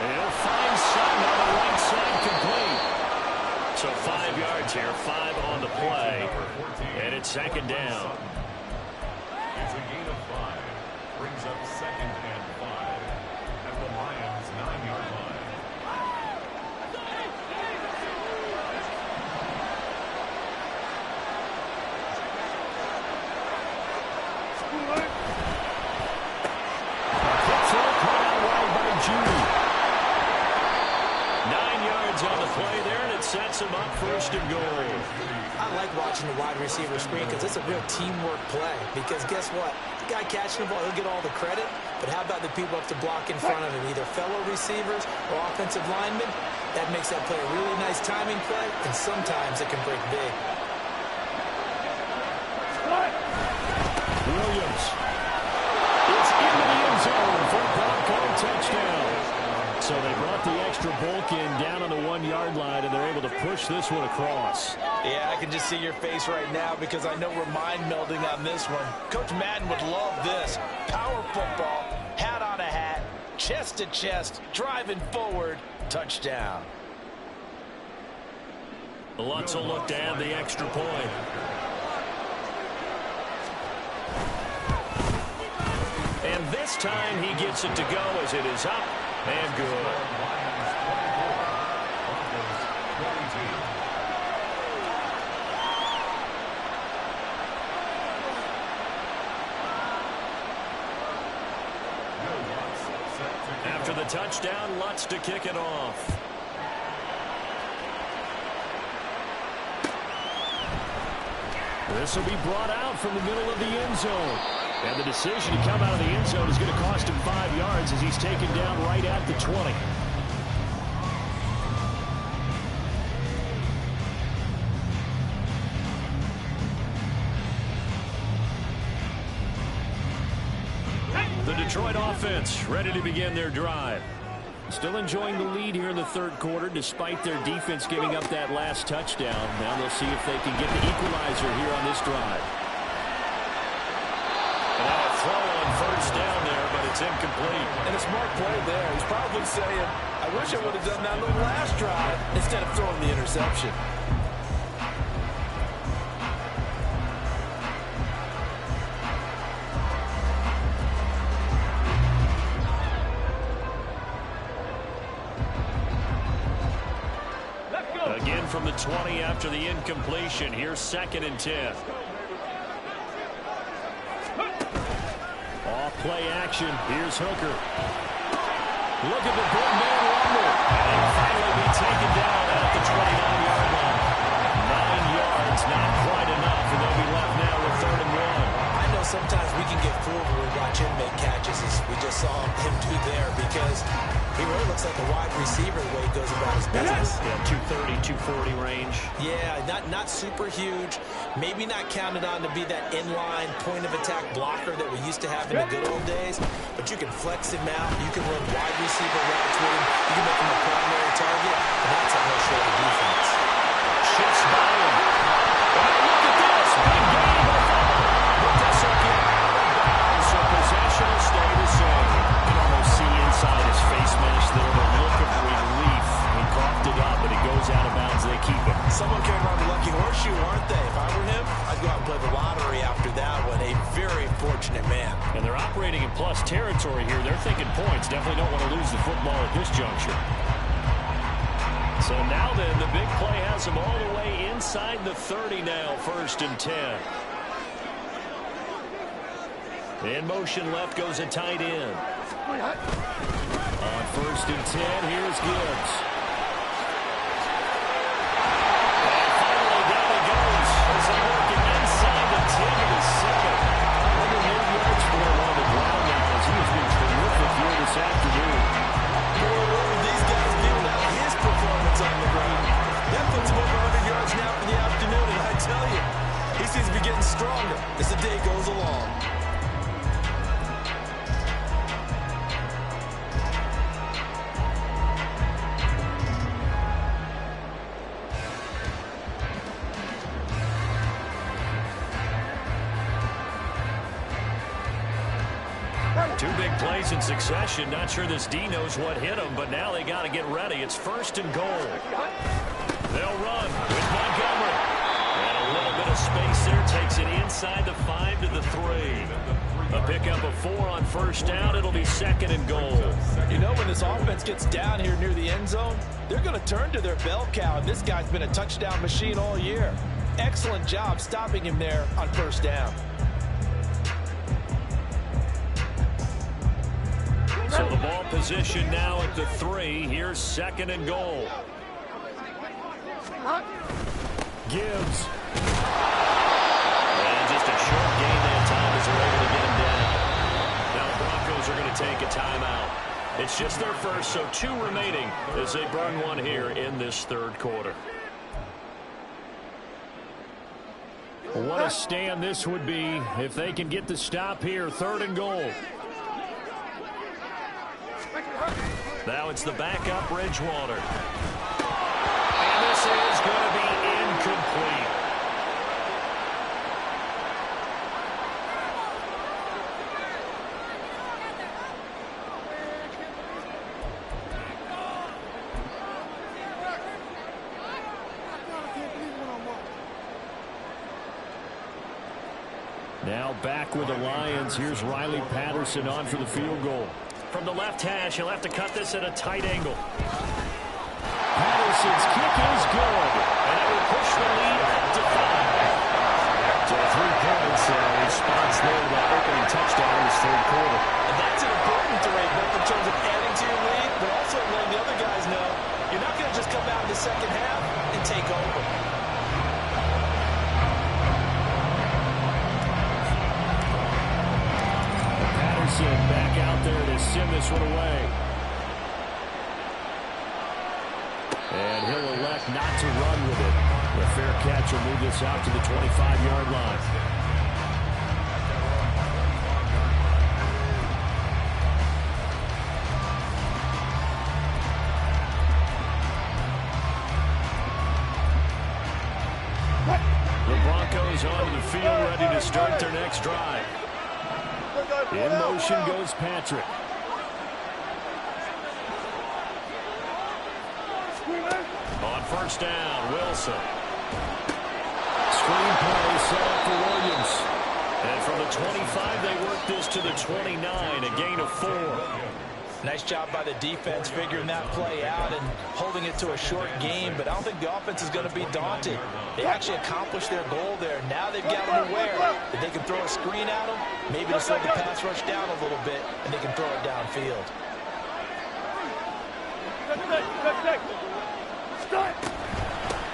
He'll find Sutton on the right side complete. So 5 yards here, 5 on the play. And it's 2nd down. It's a gain of 5. Brings up 2nd and 5 at the Lions' 9-yard line. Sets him up 1st and goal. I like watching the wide receiver screen because it's a real teamwork play. Because guess what? The guy catching the ball, he'll get all the credit. But how about the people up to block in front of him, either fellow receivers or offensive linemen? That makes that play a really nice timing play, and sometimes it can break big. Williams. It's into the end zone for a Bronco touchdown. So they brought the extra bulk in down on the 1-yard line, and they're able to push this one across. Yeah, I can just see your face right now because I know we're mind melding on this one. Coach Madden would love this. Power football, hat on a hat, chest to chest, driving forward, touchdown. Lutz will look to add the extra point. And this time he gets it to go as it is up and good. After the touchdown, Lutz to kick it off. This will be brought out from the middle of the end zone. And the decision to come out of the end zone is going to cost him 5 yards as he's taken down right at the 20. The Detroit offense ready to begin their drive. Still enjoying the lead here in the third quarter despite their defense giving up that last touchdown. Now they'll see if they can get the equalizer here on this drive. Now a throw on first down there, but it's incomplete. And a smart play there. He's probably saying, I wish I would have done that on the last drive instead of throwing the interception. Again from the 20 after the incompletion. Here's 2nd and 10. Off play action. Here's Hooker. Look at the big man rumble. And finally be taken down at the 29-yard line. 9 yards, not quite enough, and they'll be left now with 3rd and 1. I know sometimes we can get fooled when we watch him make catches, as we just saw him do there, because he really looks like a wide receiver the way he goes about his business. Yeah, 230, 240 range. Yeah, not super huge. Maybe not counted on to be that inline point-of-attack blocker that we used to have in the good old days, but you can flex him out. You can run wide receiver routes with him. You can make him a primary target, and that's how he'll show the defense. Shifts by him. And look at this. Big game. But this will get out of bounds, so possession will stay the same. You can almost see inside his face mask there the look of relief. He coughed it up, but it goes out of bounds. They keep it. Someone came around the lucky horseshoe, aren't they? If I were him, I'd go out and play the lottery after that one. A very fortunate man. And they're operating in plus territory here. They're thinking points. Definitely don't want to lose the football at this juncture. So now then, the big play has him all the way inside the 30 now, 1st and 10. In motion left goes a tight end. On 1st and 10, here's Gibbs. And finally down he goes as they work him inside the 10 of the 2nd. 100 yards for him on the ground now as he has been terrific here this afternoon. Boy, what would these guys give about his performance on the ground? That puts him over 100 yards now for the afternoon, and I tell you, he seems to be getting stronger as the day goes along. Two big plays in succession. Not sure this D knows what hit him, but now they got to get ready. It's 1st and goal. They'll run with Montgomery. And a little bit of space there. Takes it inside the 5 to the 3. A pickup of 4 on 1st down. It'll be 2nd and goal. You know, when this offense gets down here near the end zone, they're going to turn to their bell cow, and this guy's been a touchdown machine all year. Excellent job stopping him there on 1st down. So the ball position now at the 3. Here's 2nd and goal. Gibbs. And just a short gain that time as they're able to get him down. Now the Broncos are going to take a timeout. It's just their first, so 2 remaining as they burn one here in this 3rd quarter. What a stand this would be if they can get the stop here. 3rd and goal. Now it's the backup Bridgewater. And this is going to be incomplete. Now back with the Lions. Here's Riley Patterson on for the field goal. From the left hash, he'll have to cut this at a tight angle. Patterson's kick is good. And it will push the lead up to 5. So 3 points response there to that opening touchdown in this 3rd quarter. And that's an important three, both in terms of adding to your lead, but also letting the other guys know you're not going to just come out in the second half and take over. Wilson back out there to send this one away. And he'll elect not to run with it. The fair catch will move this out to the 25-yard line. The Broncos onto the field, ready to start their next drive. In motion goes Patrick. On first down, Wilson. Screen play set up for Williams. And from the 25, they work this to the 29, a gain of 4. Nice job by the defense figuring that play out and holding it to a short game, but I don't think the offense is going to be daunted. They actually accomplished their goal there. Now they've got them aware that they can throw a screen at them, maybe to slow the pass rush down a little bit, and they can throw it downfield.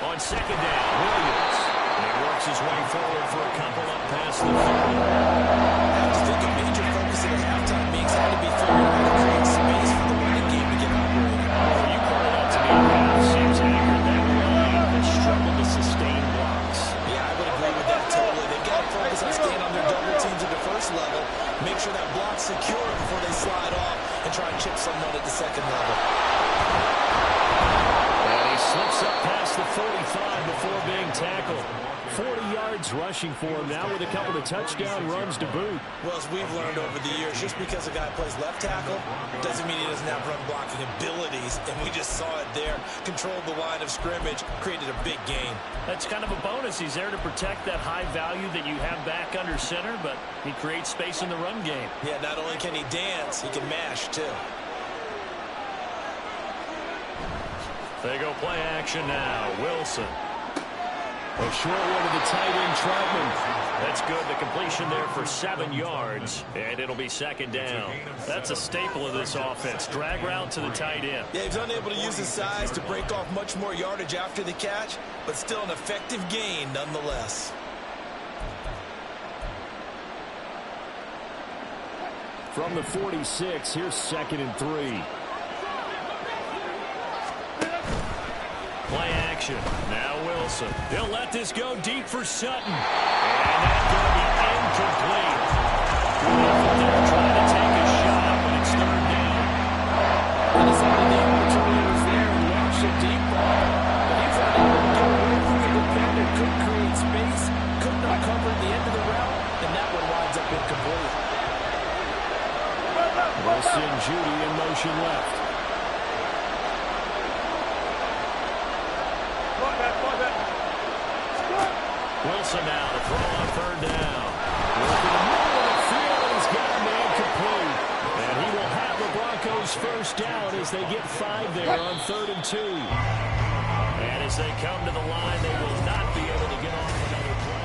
On second down, Williams. And he works his way forward for a couple up past the 40. I just think a major focus at halftime means how to be figuring out how to create space for the running game to get operating. Well, you pointed out to me it seems accurate. That line has struggled to sustain blocks. Yeah, I would agree with that totally. They've got to focus on staying on their double teams at the first level, make sure that block's secure before they slide off, and try and chip someone at the second level. And he slips up past the 45 before being tackled. 40 yards rushing for him now with a couple of touchdown runs to boot. Well, as we've learned over the years, just because a guy plays left tackle doesn't mean he doesn't have run blocking abilities, and we just saw it there. Controlled the line of scrimmage, created a big gain. That's kind of a bonus. He's there to protect that high value that you have back under center, but he creates space in the run game. Yeah, not only can he dance, he can mash, too. They go play action now. Wilson. A short one to the tight end, Troutman. That's good. The completion there for 7 yards, and it'll be second down. That's a staple of this offense. Drag route to the tight end. Yeah, he's unable to use his size to break off much more yardage after the catch, but still an effective gain nonetheless. From the 46, here's 2nd and 3. Play action. Now Wilson. He'll let this go deep for Sutton. And that's going to be incomplete. They're trying to take a shot, but it's third down. And decided the opportunity was there and launched a deep ball. But he's not able to get away from the defender. Couldn't create space. Could not cover at the end of the route. And that one winds up incomplete. Wilson, Judy in motion left. Wilson now to throw on third down. Working the middle of the field, he's got a man complete. And he will have the Broncos first down as they get 5 there on 3rd and 2. And as they come to the line, they will not be able to get off another play.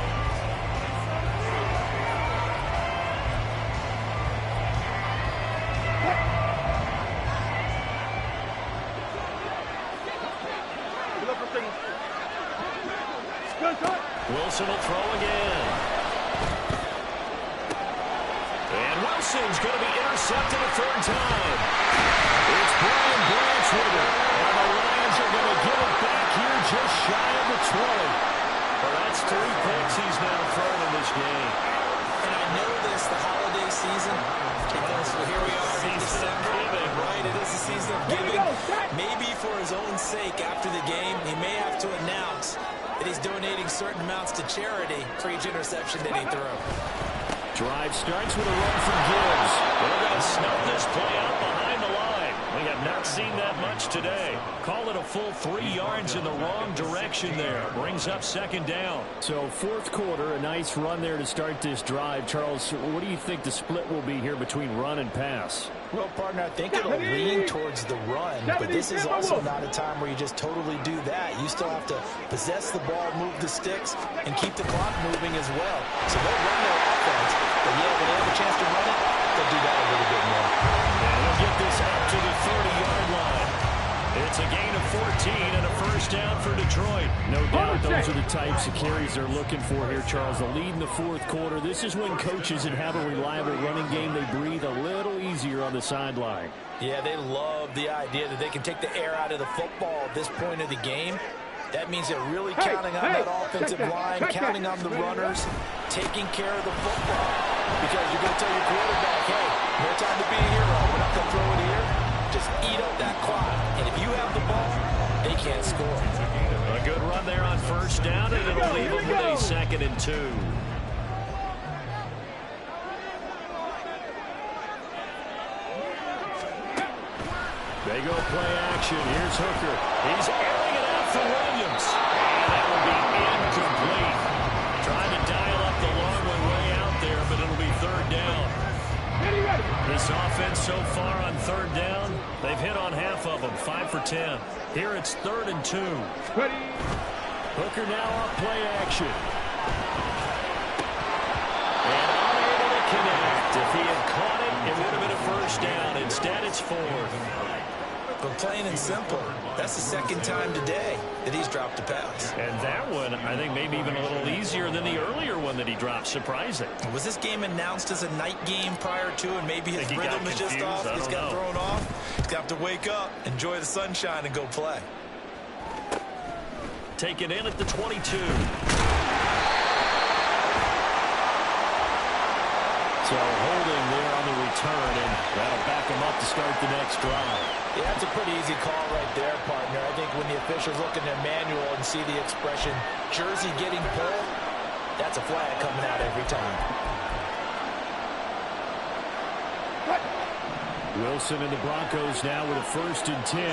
Wilson will throw again. And Wilson's going to be intercepted a 3rd time. It's Brian Branch with it. And the Lions are going to give it back here just shy of the 20. Well, that's 3 picks he's now thrown in this game. And I know this, the holiday season, because here we are in December, right? It is the season of giving. Maybe for his own sake after the game, he may have to announce that he's donating certain amounts to charity for each interception that he threw. Drive starts with a run from Gibbs. They're going to snub this play out behind the line. We have not seen that much today. Call it a full 3 yards in the wrong direction there. Brings up 2nd down. So 4th quarter, a nice run there to start this drive. Charles, what do you think the split will be here between run and pass? Well, partner, I think it'll lean towards the run, but this is also not a time where you just totally do that. You still have to possess the ball, move the sticks, and keep the clock moving as well. So they'll run their offense, but yeah, when they have a chance to run it, they'll do that a little bit more. And they'll get this out to the 30-yard line. It's a gain of 14 and a first down for Detroit. No doubt those are the types of carries they're looking for here, Charles. The lead in the 4th quarter. This is when coaches that have a reliable running game, they breathe a little on the sideline. Yeah, they love the idea that they can take the air out of the football at this point of the game. That means they're really counting on that offensive line, counting on the runners, taking care of the football. Because you're going to tell your quarterback, hey, no time to be a hero. We're not going to throw it here. Just eat up that clock. And if you have the ball, they can't score. A good run there on first down, and it'll leave them with a 2nd and 2. They go play action. Here's Hooker. He's airing it out for Williams. And that will be incomplete. Trying to dial up the long one way out there, but it'll be 3rd down. This offense so far on 3rd down, they've hit on half of them, 5 for 10. Here it's 3rd and 2. Hooker now off play action. And unable to connect. If he had caught it, it would have been a 1st down. Instead, it's 4th. But plain and simple, that's the 2nd time today that he's dropped a pass. And that one, I think, maybe even a little easier than the earlier one that he dropped. Surprising. Was this game announced as a night game prior to, and maybe his rhythm is just off? He's got thrown off. He's got to wake up, enjoy the sunshine, and go play. Taken in at the 22. So holding there on the return, and that'll back him up to start the next drive. Yeah, that's a pretty easy call right there, partner. I think when the officials look in their manual and see the expression, jersey getting pulled, that's a flag coming out every time. Wilson and the Broncos now with a 1st and 10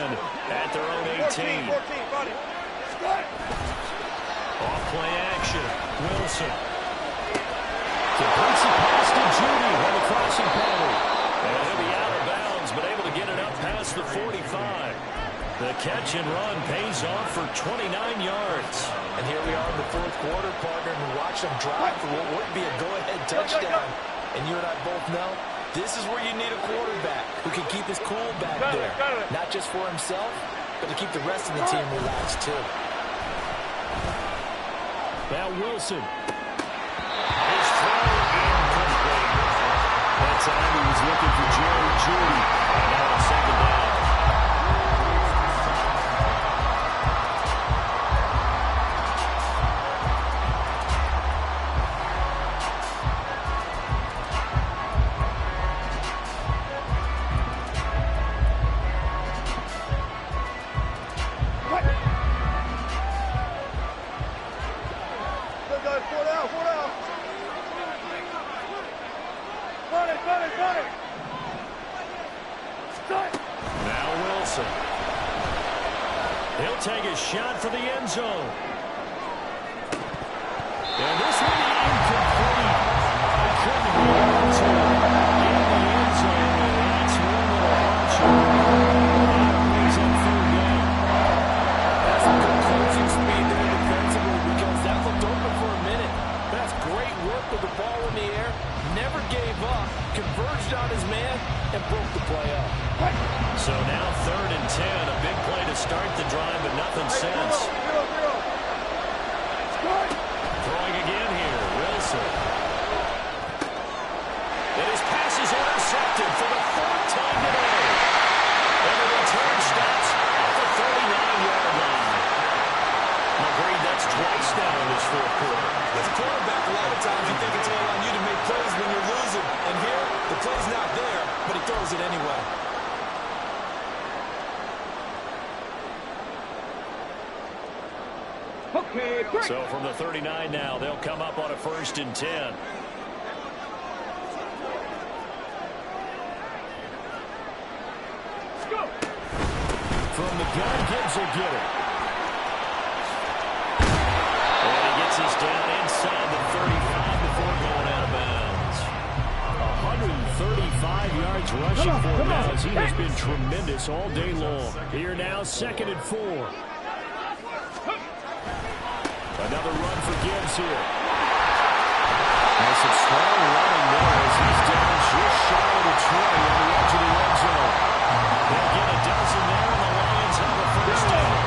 at their own 18. 14, buddy. Off play action. Wilson. Completes the pass to Judy on the crossing pattern. And he'll be out of bounds, but able to get it up past the 45. The catch and run pays off for 29 yards. And here we are in the 4th quarter, partner, and watch them drive for what would be a go-ahead touchdown. And you and I both know this is where you need a quarterback who can keep his cool back there. Not just for himself, but to keep the rest of the team relaxed, too. Now Wilson. His throw incomplete. That time he was looking for Jerry Judy. And now on 2nd down. Now Wilson. He'll take a shot for the end zone. And this will be incomplete. I couldn't get into in the end zone. And that's one little option. That brings up 3rd down. That's some good closing speed there defensively because that looked open for a minute. That's great work with the ball in the air. Never gave up. Converged on his man and broke the play up. So now 3rd and 10. A big play to start the drive, but nothing since. Throwing again here. Wilson. And his pass is intercepted for the 4th time today. And the return stops at the 39-yard line. Agreed, that's twice now in this 4th quarter. As a quarterback, a lot of times you think it's all on you to make plays when you're losing. And here, the play's not there, but he throws it anyway. Okay, break. So from the 39 now, they'll come up on a 1st and 10. Let's go. From the gun, Gibbs will get it. And he gets us down inside the 35 before going out of bounds. 135 yards rushing for him now, as he has been tremendous all day long. Here now, 2nd and 4. Another run for Gibbs here. Nice and strong running there as he's down just shy of the 20 on the edge of the end zone. They'll get a dozen there, and the Lions have a 1st down.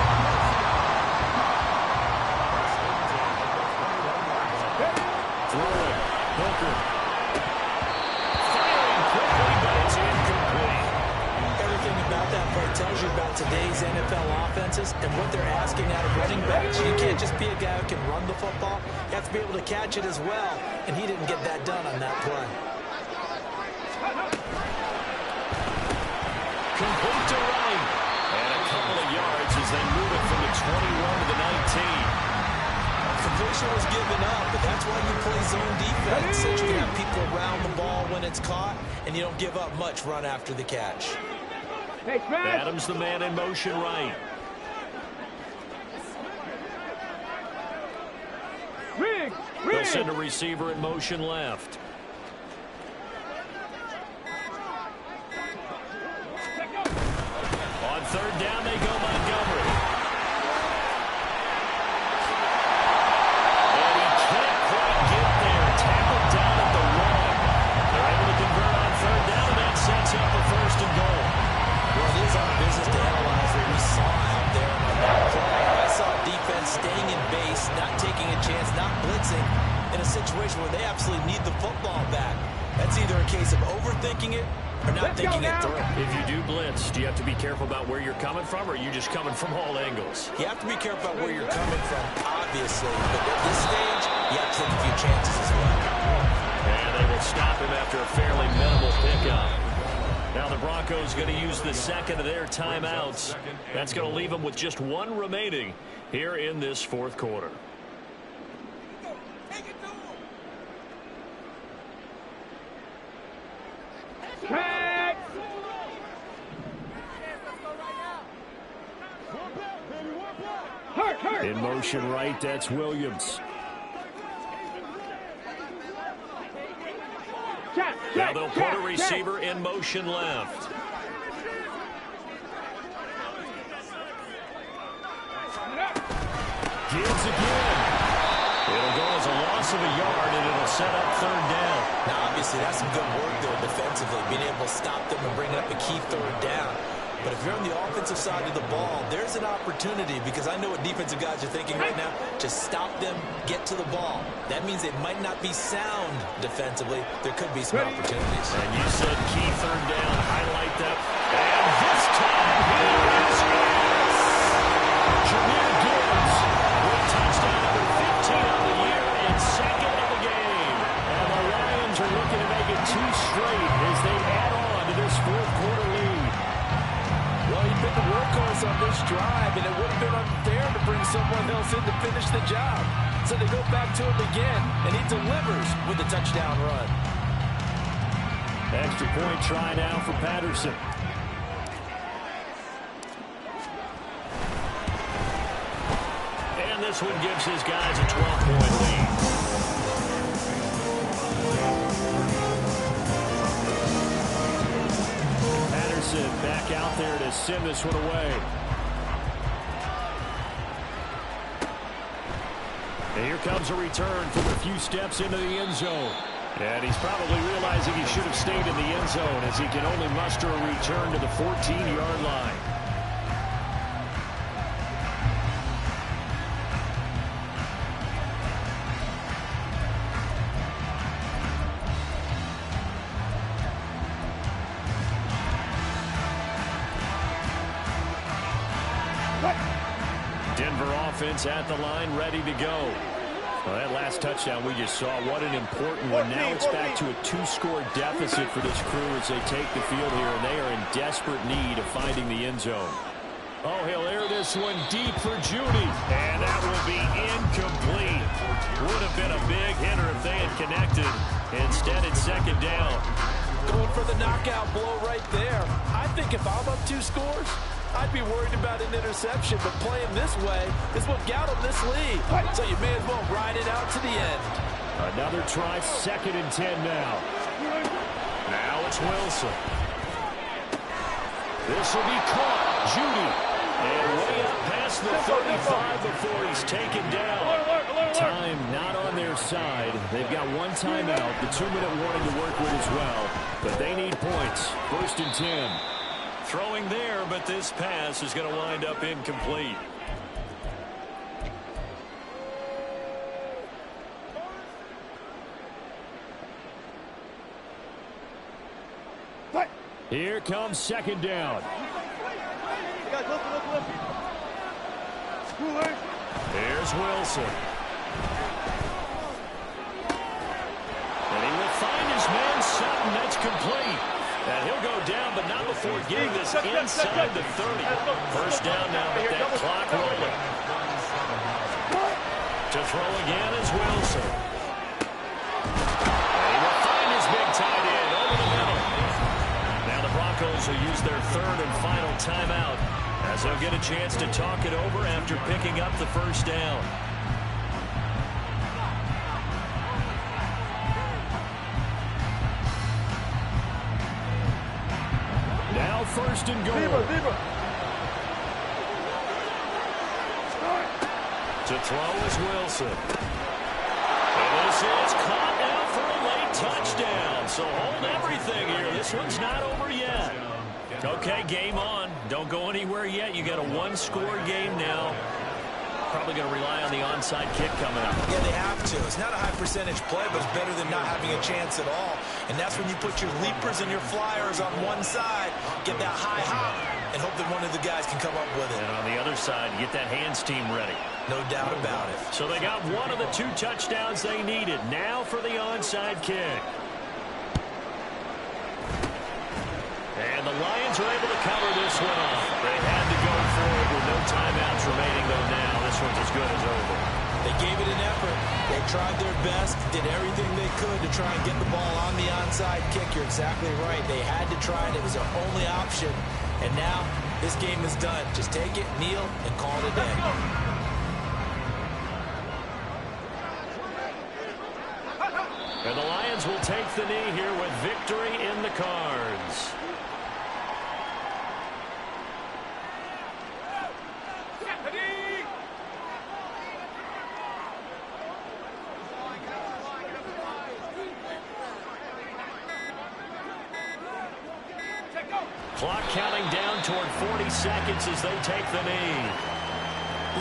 Throwing. Hooker. Firing quickly, but it's incomplete. these NFL offenses and what they're asking out of running backs. You can't just be a guy who can run the football. You have to be able to catch it as well, and he didn't get that done on that play. Complete to right. And a couple of yards as they move it from the 21 to the 19. Completion was given up, but that's why you play zone defense, so you can have people around the ball when it's caught, and you don't give up much run after the catch. Adams the man in motion right. They'll send a receiver in motion left. On third down, they go Montgomery. And he can't quite get there. Tackled down at the 1. They're able to convert on third down, and that sets up a 1st and goal. Well, it is our business to analyze what we saw out there on that play. I saw defense staying in base, not taking a chance, not blitzing, in a situation where they absolutely need the football back. That's either a case of overthinking it or not thinking it through. If you do blitz, do you have to be careful about where you're coming from, or are you just coming from all angles? You have to be careful about where you're coming from, obviously, but at this stage, you have to take a few chances as well. And they will stop him after a fairly minimal pickup. Now the Broncos going to use the second of their timeouts. That's going to leave them with just 1 remaining here in this 4th quarter. In motion right, that's Williams. Now they'll put a receiver in motion left. Gibbs again. It'll go as a loss of a yard, and it'll set up 3rd down. Now, obviously, that's some good work there defensively, being able to stop them and bring up a key 3rd down. But if you're on the offensive side of the ball, there's an opportunity, because I know what defensive guys are thinking right now. Just stop them, get to the ball. That means it might not be sound defensively. There could be some opportunities. And you said key 3rd down. Highlight that. And this time, here is Jameer Gibbs with touchdown number 15 on the year and 2nd of the game. And the Lions are looking to make it 2 straight as they add on to this 4th quarter lead. Well, he's been the workhorse on this drive, and it would have been unfair to bring someone else in to finish the job. So they go back to him again, and he delivers with a touchdown run. Extra point try now for Patterson. And this one gives his guys a 12-point lead. Patterson back out there to send this one away. And here comes a return from a few steps into the end zone. And he's probably realizing he should have stayed in the end zone as he can only muster a return to the 14-yard line. Denver offense at the line, ready to go. Well, that last touchdown we just saw, what an important one. Now it's back to a 2-score deficit for this crew as they take the field here, and they are in desperate need of finding the end zone. Oh, he'll air this one deep for Judy, and that will be incomplete. Would have been a big hitter if they had connected. Instead, it's 2nd down. Going for the knockout blow right there. I think if I'm up 2 scores, I'd be worried about an interception, but playing this way is what got him this lead. So you may as well ride it out to the end. Another try, 2nd and 10 now. Now it's Wilson. This will be caught. Judy. And way up past the 35 before he's taken down. Time not on their side. They've got 1 timeout, the 2-minute warning to work with as well. But they need points. 1st and 10. Throwing there, but this pass is going to wind up incomplete. Here comes 2nd down. Here's Wilson. And he will find his man Sutton. That's complete. And he'll go down, but not before getting this inside the 30. First down now, but that clock rolling. To throw again is Wilson. And he will find his big tight end over the middle. Now the Broncos will use their third and final timeout as they'll get a chance to talk it over after picking up the first down. Now first and goal. To throw is Wilson. And this is caught now for a late touchdown. So hold everything here. This one's not over yet. Okay, game on. Don't go anywhere yet. You got a one-score game now. Probably going to rely on the onside kick coming up. Yeah, they have to. It's not a high-percentage play, but it's better than not having a chance at all. And that's when you put your leapers and your flyers on one side, get that high hop, and hope that one of the guys can come up with it. And on the other side, get that hands team ready. No doubt about it. So they got one of the two touchdowns they needed. Now for the onside kick. And the Lions are able to cover this one off. They had to go for it with no timeouts remaining, though now this one's as good as over. They gave it an effort. They tried their best, did everything they could to try and get the ball on the onside kick. You're exactly right. They had to try it. It was their only option. And now this game is done. Just take it, kneel, and call it a day. And the Lions will take the knee here with victory in the cards. Clock counting down toward 40 seconds as they take the knee.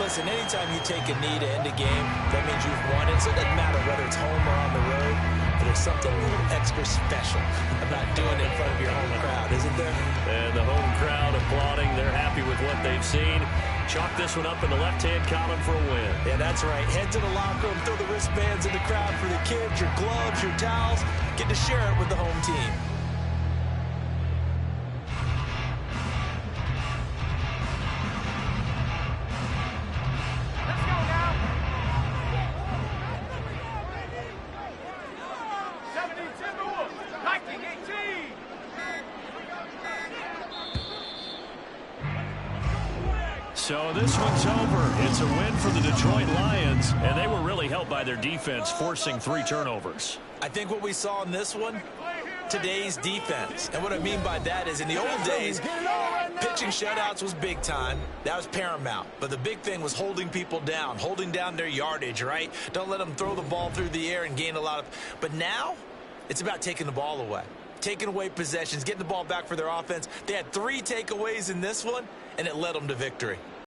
Listen, anytime you take a knee to end a game, that means you've won it. So it doesn't matter whether it's home or on the road. But there's something a little extra special about doing it in front of your home crowd, isn't there? And the home crowd applauding. They're happy with what they've seen. Chalk this one up in the left-hand column for a win. Yeah, that's right. Head to the locker room, throw the wristbands in the crowd for the kids, your gloves, your towels. Get to share it with the home team. So this one's over. It's a win for the Detroit Lions, and they were really helped by their defense, forcing 3 turnovers. I think what we saw in this one, today's defense. And what I mean by that is in the old days, pitching shutouts was big time. That was paramount. But the big thing was holding people down, holding down their yardage, right? Don't let them throw the ball through the air and gain a lot of... But now, it's about taking the ball away. Taking away possessions, getting the ball back for their offense. They had 3 takeaways in this one, and it led them to victory.